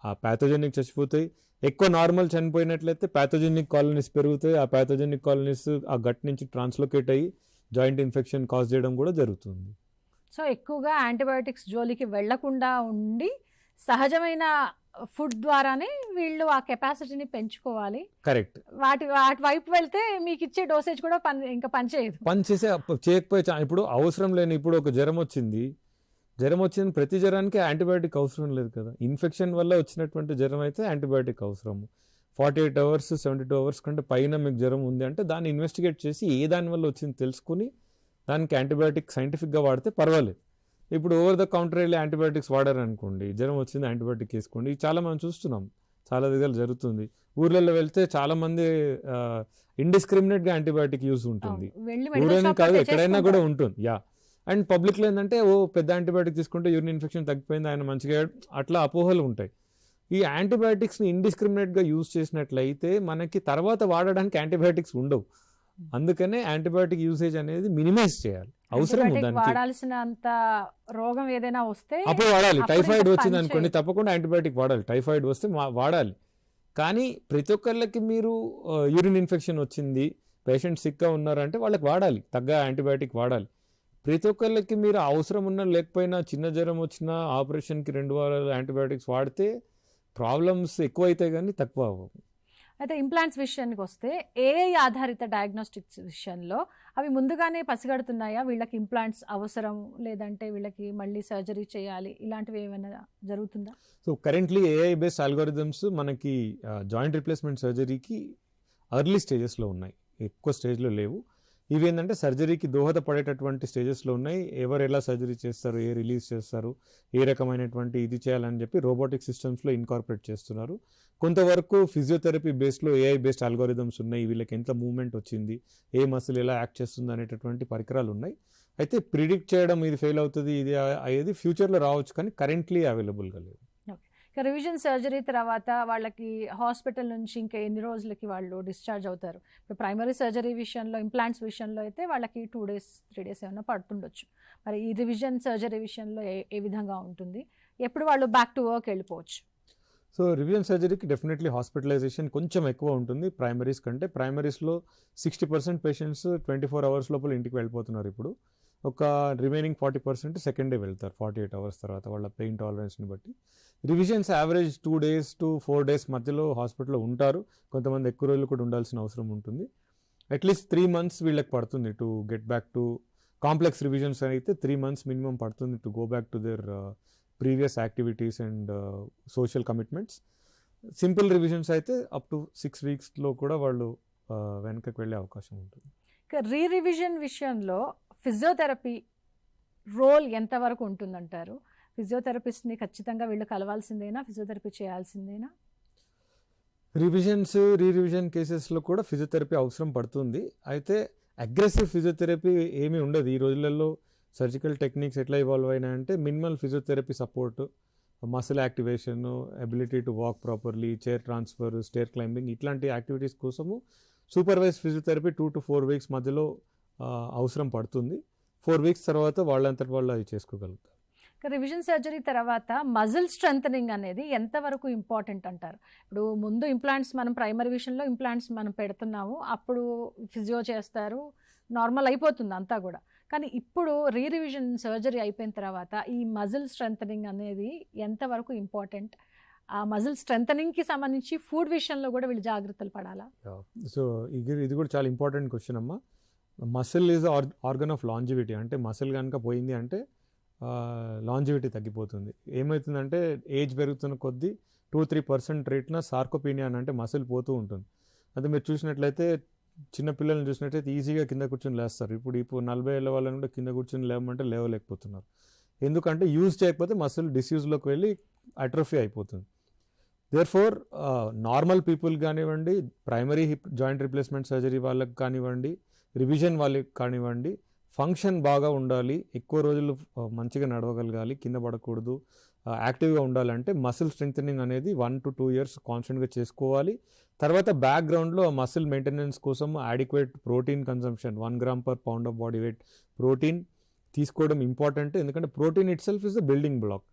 ఆ ప్యాథోజెనిక్ చచ్చిపోతాయి. ఎక్కువ నార్మల్ చనిపోయినట్లయితే ప్యాథోజెనిక్ కాలనీస్ పెరుగుతాయి. ఆ ప్యాథోజెనిక్ కాలనీస్ ఆ గట్ నుంచి ట్రాన్స్లోకేట్ అయ్యి జాయింట్ ఇన్ఫెక్షన్ కాజ్ చేయడం కూడా జరుగుతుంది. సో ఎక్కువగా యాంటీబయాటిక్స్ జోలికి వెళ్లకుండా ఉండి సహజమైన ఫుడ్ ద్వారానే వీళ్ళు ఆ కెపాసిటీని పెంచుకోవాలి. కరెక్ట్. వాటి వైపు వెళ్తే మీకు ఇచ్చే డోసేజ్ కూడా ఇంకా పనిచేయదు. చేయకపోతే ఇప్పుడు అవసరం లేని, ఇప్పుడు ఒక జ్వరం వచ్చింది, ప్రతి జ్వరానికి యాంటీబయాటిక్ అవసరం లేదు కదా. ఇన్ఫెక్షన్ వల్ల వచ్చినటువంటి జ్వరం అయితే యాంటీబయాటిక్ అవసరం. 48 అవర్స్ 72 అవర్స్ కంటే పైన మీకు జ్వరం ఉంది అంటే దాన్ని ఇన్వెస్టిగేట్ చేసి ఏ దాని వల్ల వచ్చింది తెలుసుకుని దానికి యాంటీబయాటిక్ సైంటిఫిక్గా వాడితే పర్వాలేదు. ఇప్పుడు ఓవర్ ద కౌంటర్ వెళ్ళి యాంటీబయాటిక్స్ వాడారనుకోండి, జ్వరం వచ్చింది యాంటీబయాటిక్ వేసుకోండి, ఇది చాలా మనం చూస్తున్నాం, చాలా దగ్గర జరుగుతుంది. ఊర్లలో వెళ్తే చాలా మంది ఇండిస్క్రిమినేట్గా యాంటీబయాటిక్ యూజ్ ఉంటుంది. ఊరైనా కాదు ఎక్కడైనా కూడా ఉంటుంది. అండ్ పబ్లిక్లో ఏంటంటే పెద్ద యాంటీబయాటిక్ తీసుకుంటే యూరిన్ ఇన్ఫెక్షన్ తగ్గిపోయింది, ఆయన మంచిగా, అట్లా అపోహలు ఉంటాయి. ఈ యాంటీబయాటిక్స్ని ఇండిస్క్రిమినేట్గా యూజ్ చేసినట్లయితే మనకి తర్వాత వాడడానికి యాంటీబయాటిక్స్ ఉండవు. అందుకనే యాంటీబయాటిక్ యూసేజ్ అనేది మినిమైజ్ చేయాలి. అవసరం దానికి వాడాల్సినంత రోగం ఏదైనా వస్తే అప్పుడు వాడాలి. టైఫాయిడ్ వచ్చింది అనుకోండి, తప్పకుండా యాంటీబయాటిక్ వాడాలి. టైఫాయిడ్ వస్తే వాడాలి. కానీ ప్రతి ఒక్కళ్ళకి మీరు యూరిన్ ఇన్ఫెక్షన్ వచ్చింది, పేషెంట్ సిక్గా ఉన్నారంటే వాళ్ళకి వాడాలి, తగ్గ యాంటీబయాటిక్ వాడాలి. ప్రతి ఒక్కళ్ళకి మీరు అవసరం ఉన్నా లేకపోయినా, చిన్న జ్వరం వచ్చినా ఆపరేషన్కి 2 వారాలు యాంటీబయాటిక్స్ వాడితే ప్రాబ్లమ్స్ ఎక్కువ అవుతాయి కానీ తక్కువ అవ్వవు. అయితే ఇంప్లాంట్స్ విషయానికి వస్తే ఏఐ ఆధారిత డయాగ్నోస్టిక్స్ విషయంలో అవి ముందుగానే పసిగడుతున్నాయా? వీళ్ళకి ఇంప్లాంట్స్ అవసరం, లేదంటే వీళ్ళకి మళ్ళీ సర్జరీ చేయాలి, ఇలాంటివి ఏమైనా జరుగుతుందా? So currently AI based algorithms మనకి జాయింట్ రిప్లేస్మెంట్ సర్జరీకి ఎర్లీ స్టేజెస్లో ఉన్నాయి, ఎక్కువ స్టేజ్లో లేవు. ఇవి ఏంటంటే సర్జరీకి దోహదపడేటటువంటి స్టేజెస్లో ఉన్నాయి. ఎవరు ఎలా సర్జరీ చేస్తారు, ఏ రిలీజ్ చేస్తారు, ఏ రకమైనటువంటి ఇది చేయాలని చెప్పి రోబోటిక్ సిస్టమ్స్లో ఇన్కార్పొరేట్ చేస్తున్నారు. కొంతవరకు ఫిజియోథెరపీ బేస్లో ఏఐ బేస్డ్ అల్గోరిథమ్స్ ఉన్నాయి. వీళ్ళకి ఎంత మూవ్మెంట్ వచ్చింది, ఏ మసిల్ ఎలా యాక్ట్ చేస్తుంది అనేటటువంటి పరికరాలు ఉన్నాయి. అయితే ప్రిడిక్ట్ చేయడం ఇది ఫెయిల్ అవుతుంది, ఇది అయ్యేది ఫ్యూచర్లో రావచ్చు, కానీ కరెంట్లీ అవైలబుల్గా లేదు. రివిజన్ సర్జరీ తర్వాత వాళ్ళకి హాస్పిటల్ నుంచి ఇంకా ఎన్ని రోజులకి వాళ్ళు డిశ్చార్జ్ అవుతారు? ఇప్పుడు ప్రైమరీ సర్జరీ విషయంలో, ఇంప్లాంట్స్ విషయంలో అయితే వాళ్ళకి 2 days 3 days ఏమైనా పడుతుండొచ్చు. మరి ఈ రివిజన్ సర్జరీ విషయంలో ఏ విధంగా ఉంటుంది? ఎప్పుడు వాళ్ళు బ్యాక్ టు వర్క్ వెళ్ళిపోవచ్చు? సో రివిజన్ సర్జరీకి డెఫినెట్లీ హాస్పిటలైజేషన్ కొంచెం ఎక్కువ ఉంటుంది ప్రైమరీస్ కంటే. ప్రైమరీస్లో 60% పేషెంట్స్ 24 hours లోపల ఇంటికి వెళ్ళిపోతున్నారు. ఇప్పుడు ఒక రిమైనింగ్ 40% సెకండ్ డే వెళ్తారు 48 hours తర్వాత, వాళ్ళ పెయిన్ టాలరెన్స్ని బట్టి. Revisions average 2 days to 4 days మధ్యలో హాస్పిటల్లో ఉంటారు. కొంతమంది ఎక్కువ రోజులు కూడా ఉండాల్సిన అవసరం ఉంటుంది. అట్లీస్ట్ 3 months వీళ్ళకి పడుతుంది to get back to complex revisions. అయితే 3 months మినిమం పడుతుంది to go back to their previous activities and social commitments. Simple revisions అయితే అప్ టు 6 weeksలో కూడా వాళ్ళు వెనకకి వెళ్ళే అవకాశం ఉంటుంది. రివిజన్ విషయంలో ఫిజియోథెరపీ రోల్ ఎంతవరకు ఉంటుందంటారు? ఫిజియోథెరపిస్ట్ని ఖచ్చితంగా వీళ్ళు కలవాల్సిందేనా, ఫిజియోథెరపీ చేయాల్సిందేనా? రివిజన్ కేసెస్లో కూడా ఫిజియోథెరపీ అవసరం పడుతుంది. అయితే అగ్రెసివ్ ఫిజియోథెరపీ ఏమీ ఉండదు. ఈ రోజులలో సర్జికల్ టెక్నిక్స్ ఎట్లా ఇవాల్వ్ అయినాయంటే minimal physiotherapy support, muscle activation, ability to walk properly, chair transfer, stair climbing, ఇట్లాంటి యాక్టివిటీస్ కోసము సూపర్వైజ్ ఫిజియోథెరపీ 2 to 4 weeks మధ్యలో అవసరం పడుతుంది. 4 weeks తర్వాత వాళ్ళంతటి వాళ్ళు అది చేసుకోగలుగుతారు. రివిజన్ సర్జరీ తర్వాత మజిల్ స్ట్రెంథనింగ్ అనేది ఎంతవరకు ఇంపార్టెంట్ అంటారు? ఇప్పుడు ముందు ఇంప్లాంట్స్ మనం ప్రైమరీ విషయంలో ఇంప్లాంట్స్ మనం పెడుతున్నాము, అప్పుడు ఫిజియో చేస్తారు, నార్మల్ అయిపోతుంది అంతా కూడా. కానీ ఇప్పుడు రివిజన్ సర్జరీ అయిపోయిన తర్వాత ఈ మజిల్ స్ట్రెంథనింగ్ అనేది ఎంతవరకు ఇంపార్టెంట్? ఆ మజిల్ స్ట్రెంథనింగ్కి సంబంధించి ఫుడ్ విషయంలో కూడా వీళ్ళు జాగ్రత్తలు పడాలా? సో ఇది కూడా చాలా ఇంపార్టెంట్ క్వశ్చన్ అమ్మా. Muscle is organ of longevity. అంటే మసిల్ కనుక పోయింది అంటే లాంజివిటీ తగ్గిపోతుంది. ఏమవుతుందంటే ఏజ్ పెరుగుతున్న కొద్దీ 2-3% రేట్న సార్కోపీనియా అంటే మసిల్ పోతూ ఉంటుంది. అదే మీరు చూసినట్లయితే చిన్నపిల్లల్ని చూసినట్లయితే ఈజీగా కింద కూర్చొని లేస్తారు. ఇప్పుడు 40 ఏళ్ళ వాళ్ళని కూడా కింద కూర్చొని లేవమంటే లేవలేకపోతున్నారు. ఎందుకంటే యూజ్ చేయకపోతే మసిల్ డిస్యూజ్లోకి వెళ్ళి అట్రోఫీ అయిపోతుంది. దేర్ ఫోర్ నార్మల్ పీపుల్ కానివ్వండి, primary hip joint replacement surgery వాళ్ళకి కానివ్వండి, రివిజన్ వాళ్ళకి కానివ్వండి, ఫంక్షన్ బాగా ఉండాలి, ఎక్కువ రోజులు మంచిగా నడవగలగాలి, కింద పడకూడదు, యాక్టివ్గా ఉండాలంటే మసిల్ స్ట్రెంగ్థనింగ్ అనేది 1 to 2 years కాన్స్టెంట్గా చేసుకోవాలి. తర్వాత బ్యాక్గ్రౌండ్లో మసిల్ మెయింటెనెన్స్ కోసం adequate protein consumption 1 gram per pound of body weight protein తీసుకోవడం ఇంపార్టెంట్. ఎందుకంటే protein itself is the building block.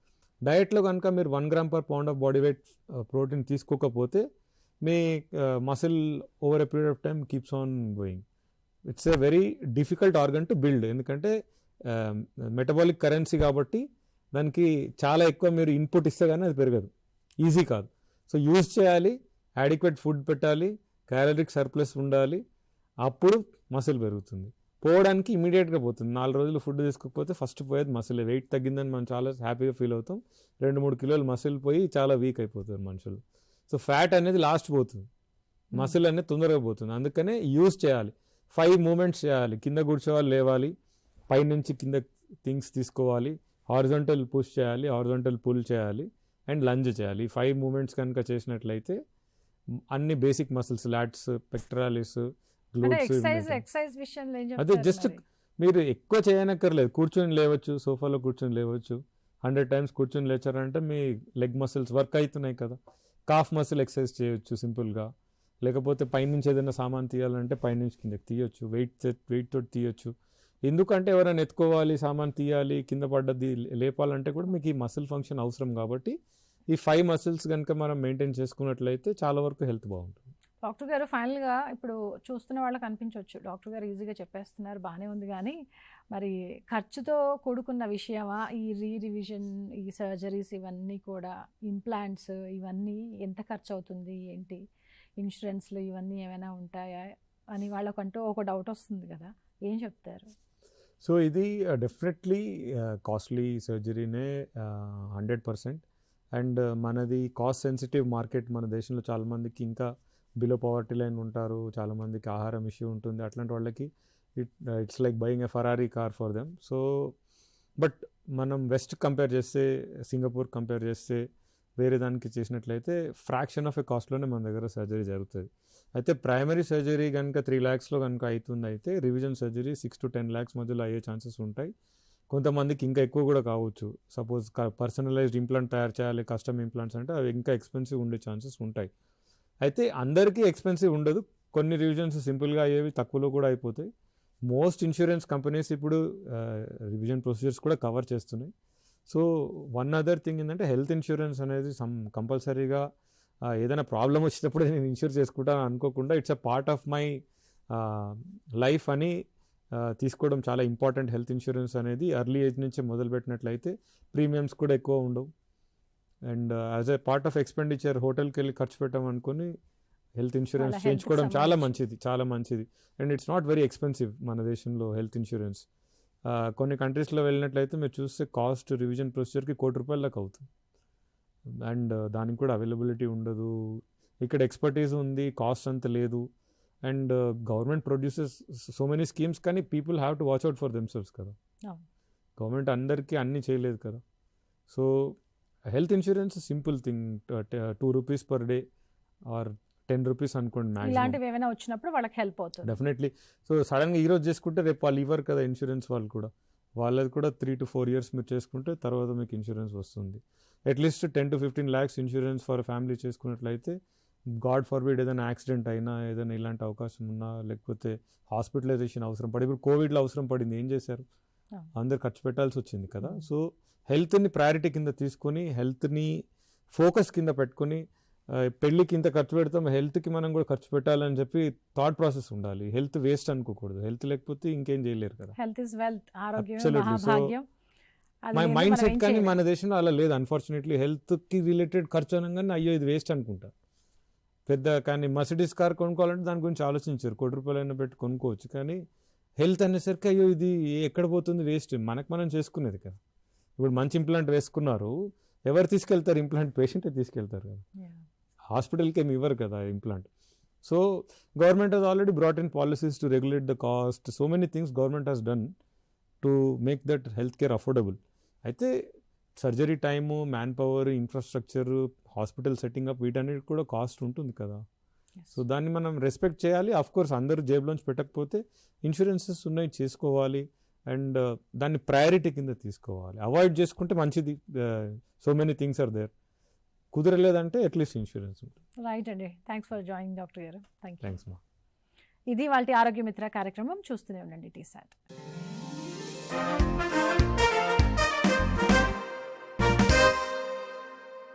డయట్లో కనుక మీరు 1 gram per pound of body weight protein తీసుకోకపోతే మీ muscle over a period of time keeps on going. It's a very difficult organ to build. ఎందుకంటే మెటబాలిక్ కరెన్సీ కాబట్టి దానికి చాలా ఎక్కువ మీరు ఇన్పుట్ ఇస్తే కానీ అది పెరగదు, ఈజీ కాదు. సో యూజ్ చేయాలి, అడిక్వేట్ ఫుడ్ పెట్టాలి, క్యాలరిక్ సర్ప్లస్ ఉండాలి, అప్పుడు మసిల్ పెరుగుతుంది. పోవడానికి ఇమీడియట్గా పోతుంది. 4 రోజులు ఫుడ్ తీసుకోకపోతే ఫస్ట్ పోయేది మసిల్. వెయిట్ తగ్గిందని మనం చాలా హ్యాపీగా ఫీల్ అవుతాం. 2-3 కిలోలు మసిల్ పోయి చాలా వీక్ అయిపోతారు మనుషులు. సో ఫ్యాట్ అనేది లాస్ట్ పోతుంది, మసిల్ అనేది తొందరగా పోతుంది. అందుకనే యూజ్ చేయాలి. 5 మూమెంట్స్ చేయాలి. కింద కూర్చోవాలి, లేవాలి, పైనుంచి కింద థింగ్స్ తీసుకోవాలి, హారిజాంటల్ పుష్ చేయాలి, హారిజాంటల్ పుల్ చేయాలి, అండ్ లంజ్ చేయాలి. 5 మూమెంట్స్ కనుక చేసినట్లయితే అన్ని బేసిక్ మసిల్స్, లాట్స్, పెక్టరాలిస్, గ్లూట్స్, అదే జస్ట్ మీరు ఎక్కువ చేయనక్కర్లేదు. కూర్చొని లేవచ్చు, సోఫాలో కూర్చొని లేవచ్చు. 100 times కూర్చొని లేచారంటే మీ లెగ్ మసిల్స్ వర్క్ అవుతున్నాయి కదా. కాఫ్ మసిల్ ఎక్సర్సైజ్ చేయొచ్చు సింపుల్గా. లేకపోతే పైనుంచి ఏదైనా సామాన్ తీయాలంటే పైనుంచి కిందకి తీయొచ్చు, వెయిట్ తోటి తీయొచ్చు. ఎందుకంటే ఎవరైనా ఎత్తుకోవాలి, సామాన్ తీయాలి, కింద పడ్డది లేపాలంటే కూడా మీకు ఈ మసిల్ ఫంక్షన్ అవసరం. కాబట్టి ఈ 5 మసిల్స్ కనుక మనం మెయింటైన్ చేసుకున్నట్లయితే చాలా వరకు హెల్త్ బాగుంటుంది. డాక్టర్ గారు, ఫైనల్గా ఇప్పుడు చూస్తున్న వాళ్ళకి అనిపించవచ్చు డాక్టర్ గారు ఈజీగా చెప్పేస్తున్నారు, బాగానే ఉంది, కానీ మరి ఖర్చుతో కూడుకున్న విషయమా ఈ రివిజన్, ఈ సర్జరీస్, ఇవన్నీ కూడా ఇంప్లాంట్స్, ఇవన్నీ ఎంత ఖర్చు అవుతుంది, ఏంటి ఇన్సూరెన్స్లు ఇవన్నీ ఏమైనా ఉంటాయా అని వాళ్ళకంటూ ఒక డౌట్ వస్తుంది కదా, ఏం చెప్తారు? సో ఇది డెఫినెట్లీ కాస్ట్లీ సర్జరీనే 100%. అండ్ మనది కాస్ట్ సెన్సిటివ్ మార్కెట్. మన దేశంలో చాలామందికి ఇంకా బిలో పవర్టీ లైన్ ఉంటారు, చాలామందికి ఆహారం ఇష్యూ ఉంటుంది. అట్లాంటి వాళ్ళకి it's like buying a Ferrari car for them. So but మనం వెస్ట్ కంపేర్ చేస్తే, సింగపూర్ కంపేర్ చేస్తే, వేరే దానికి చేసినట్లయితే ఫ్రాక్షన్ ఆఫ్ ఎ కాస్ట్లోనే మన దగ్గర సర్జరీ జరుగుతుంది. అయితే ప్రైమరీ సర్జరీ కనుక 3 lakhsలో కనుక అవుతుంది, అయితే రివిజన్ సర్జరీ 6 to 10 lakhs మధ్యలో అయ్యే ఛాన్సెస్ ఉంటాయి. కొంతమందికి ఇంకా ఎక్కువ కూడా కావచ్చు. సపోజ్ పర్సనలైజ్డ్ ఇంప్లాంట్ తయారు చేయాలి, కస్టమ్ ఇంప్లాంట్స్ అంటే అవి ఇంకా ఎక్స్పెన్సివ్ ఉండే ఛాన్సెస్ ఉంటాయి. అయితే అందరికీ ఎక్స్పెన్సివ్ ఉండదు. కొన్ని రివిజన్స్ సింపుల్గా అయ్యేవి తక్కువలో కూడా అయిపోతాయి. మోస్ట్ ఇన్సూరెన్స్ కంపెనీస్ ఇప్పుడు రివిజన్ ప్రొసీజర్స్ కూడా కవర్ చేస్తున్నాయి. సో వన్ అదర్ థింగ్ ఏంటంటే హెల్త్ ఇన్సూరెన్స్ అనేది కంపల్సరీగా ఏదైనా ప్రాబ్లం వచ్చినప్పుడు నేను ఇన్సూర్ చేసుకుంటాను అనుకోకుండా it's a part of my life అని తీసుకోవడం చాలా ఇంపార్టెంట్. హెల్త్ ఇన్సూరెన్స్ అనేది ఎర్లీ ఏజ్ నుంచే మొదలుపెట్టినట్లయితే ప్రీమియమ్స్ కూడా ఎక్కువ ఉండవు. And as a part of expenditure హోటల్కి వెళ్ళి ఖర్చు పెట్టాం అనుకుని హెల్త్ ఇన్సూరెన్స్ చేయించుకోవడం చాలా మంచిది, చాలా మంచిది. And it's not very expensive మన దేశంలో హెల్త్ ఇన్సూరెన్స్. కొన్ని కంట్రీస్లో వెళ్ళినట్లయితే మీరు చూస్తే కాస్ట్ రివిజన్ ప్రొసీజర్కి ₹1,00,00,000 దాకా అవుతుంది. అండ్ దానికి కూడా అవైలబిలిటీ ఉండదు. ఇక్కడ ఎక్స్పర్టీస్ ఉంది, కాస్ట్ అంత లేదు. And government produces so many schemes, కానీ people have to watch out for themselves కదా. గవర్నమెంట్ అందరికీ అన్నీ చేయలేదు కదా. So health insurance simple thing, ₹2 per day or ₹10 అనుకోండి మ్యాక్సిమం. ఇలాంటివి ఏమైనా వచ్చినప్పుడు వాళ్ళకి హెల్ప్ అవుతుంది డెఫినెట్లీ. సో సడన్గా ఈరోజు చేసుకుంటే రేపు వాళ్ళు ఇవ్వరు కదా ఇన్సూరెన్స్ వాళ్ళు కూడా. వాళ్ళది కూడా 3 to 4 years మీరు చేసుకుంటే తర్వాత మీకు ఇన్సూరెన్స్ వస్తుంది. At least 10 to 15 lakhs insurance for family చేసుకున్నట్లయితే గాడ్ ఫర్బిడ్ ఏదైనా యాక్సిడెంట్ అయినా, ఏదైనా ఇలాంటి అవకాశం ఉన్నా, లేకపోతే హాస్పిటలైజేషన్ అవసరం పడి, ఇప్పుడు కోవిడ్లో అవసరం పడింది, ఏం చేశారు? అందరు ఖర్చు పెట్టాల్సి వచ్చింది కదా. సో హెల్త్ని ప్రయారిటీ కింద తీసుకొని, హెల్త్ని ఫోకస్ కింద పెట్టుకొని, పెళ్ళికి ఇంత ఖర్చు పెడతాం, హెల్త్కి మనం కూడా ఖర్చు పెట్టాలని చెప్పి థాట్ ప్రాసెస్ ఉండాలి. హెల్త్ వేస్ట్ అనుకోకూడదు. హెల్త్ లేకపోతే ఇంకేం చేయలేరు కదా. హెల్త్ ఇస్ వెల్త్, ఆరోగ్యం మహాభాగ్యం. మై మైండ్ సెట్ కానీ మన దేశంలో అలా లేదు అన్ఫార్చునేట్లీ. హెల్త్కి రిలేటెడ్ ఖర్చు అనగానే అయ్యో ఇది వేస్ట్ అనుకుంటా పెద్ద. కానీ మర్సిడీస్ కార్ కొనుక్కోవాలంటే దాని గురించి ఆలోచించారు, ₹1,00,00,000 అయినా పెట్టి కొనుక్కోవచ్చు. కానీ హెల్త్ అనేసరికి అయ్యో ఇది ఎక్కడ పోతుంది, వేస్ట్, మనకు మనం చేసుకునేది కదా. ఇప్పుడు మంచి ఇంప్లాంట్ వేసుకున్నారు, ఎవరు తీసుకెళ్తారు ఇంప్లాంట్? పేషెంటే తీసుకెళ్తారు కదా, హాస్పిటల్కి ఏమి ఇవ్వరు కదా implant. So government has already brought in policies to regulate the cost. So many things government has done to make that healthcare affordable. అయితే surgery time, man power, infrastructure, hospital setting up వీటన్నిటి కూడా కాస్ట్ ఉంటుంది కదా. సో దాన్ని మనం రెస్పెక్ట్ చేయాలి. ఆఫ్ కోర్స్ అందరూ జేబులోంచి పెట్టకపోతే ఇన్సూరెన్సెస్ ఉన్నాయి, చేసుకోవాలి. అండ్ దాన్ని ప్రయారిటీ కింద తీసుకోవాలి. అవాయిడ్ చేసుకుంటే మంచిది. So many things are there. కుదరలేదంటే అట్లీస్ట్ ఇన్సూరెన్స్ ఉంటుంది. రైట్ అండి. థ్యాంక్స్ ఫర్ జాయినింగ్ డాక్టర్ గారు. థ్యాంక్స్ మా. ఇది వాళ్ళ ఆరోగ్య మిత్ర కార్యక్రమం. చూస్తూనే ఉండండి TSAT.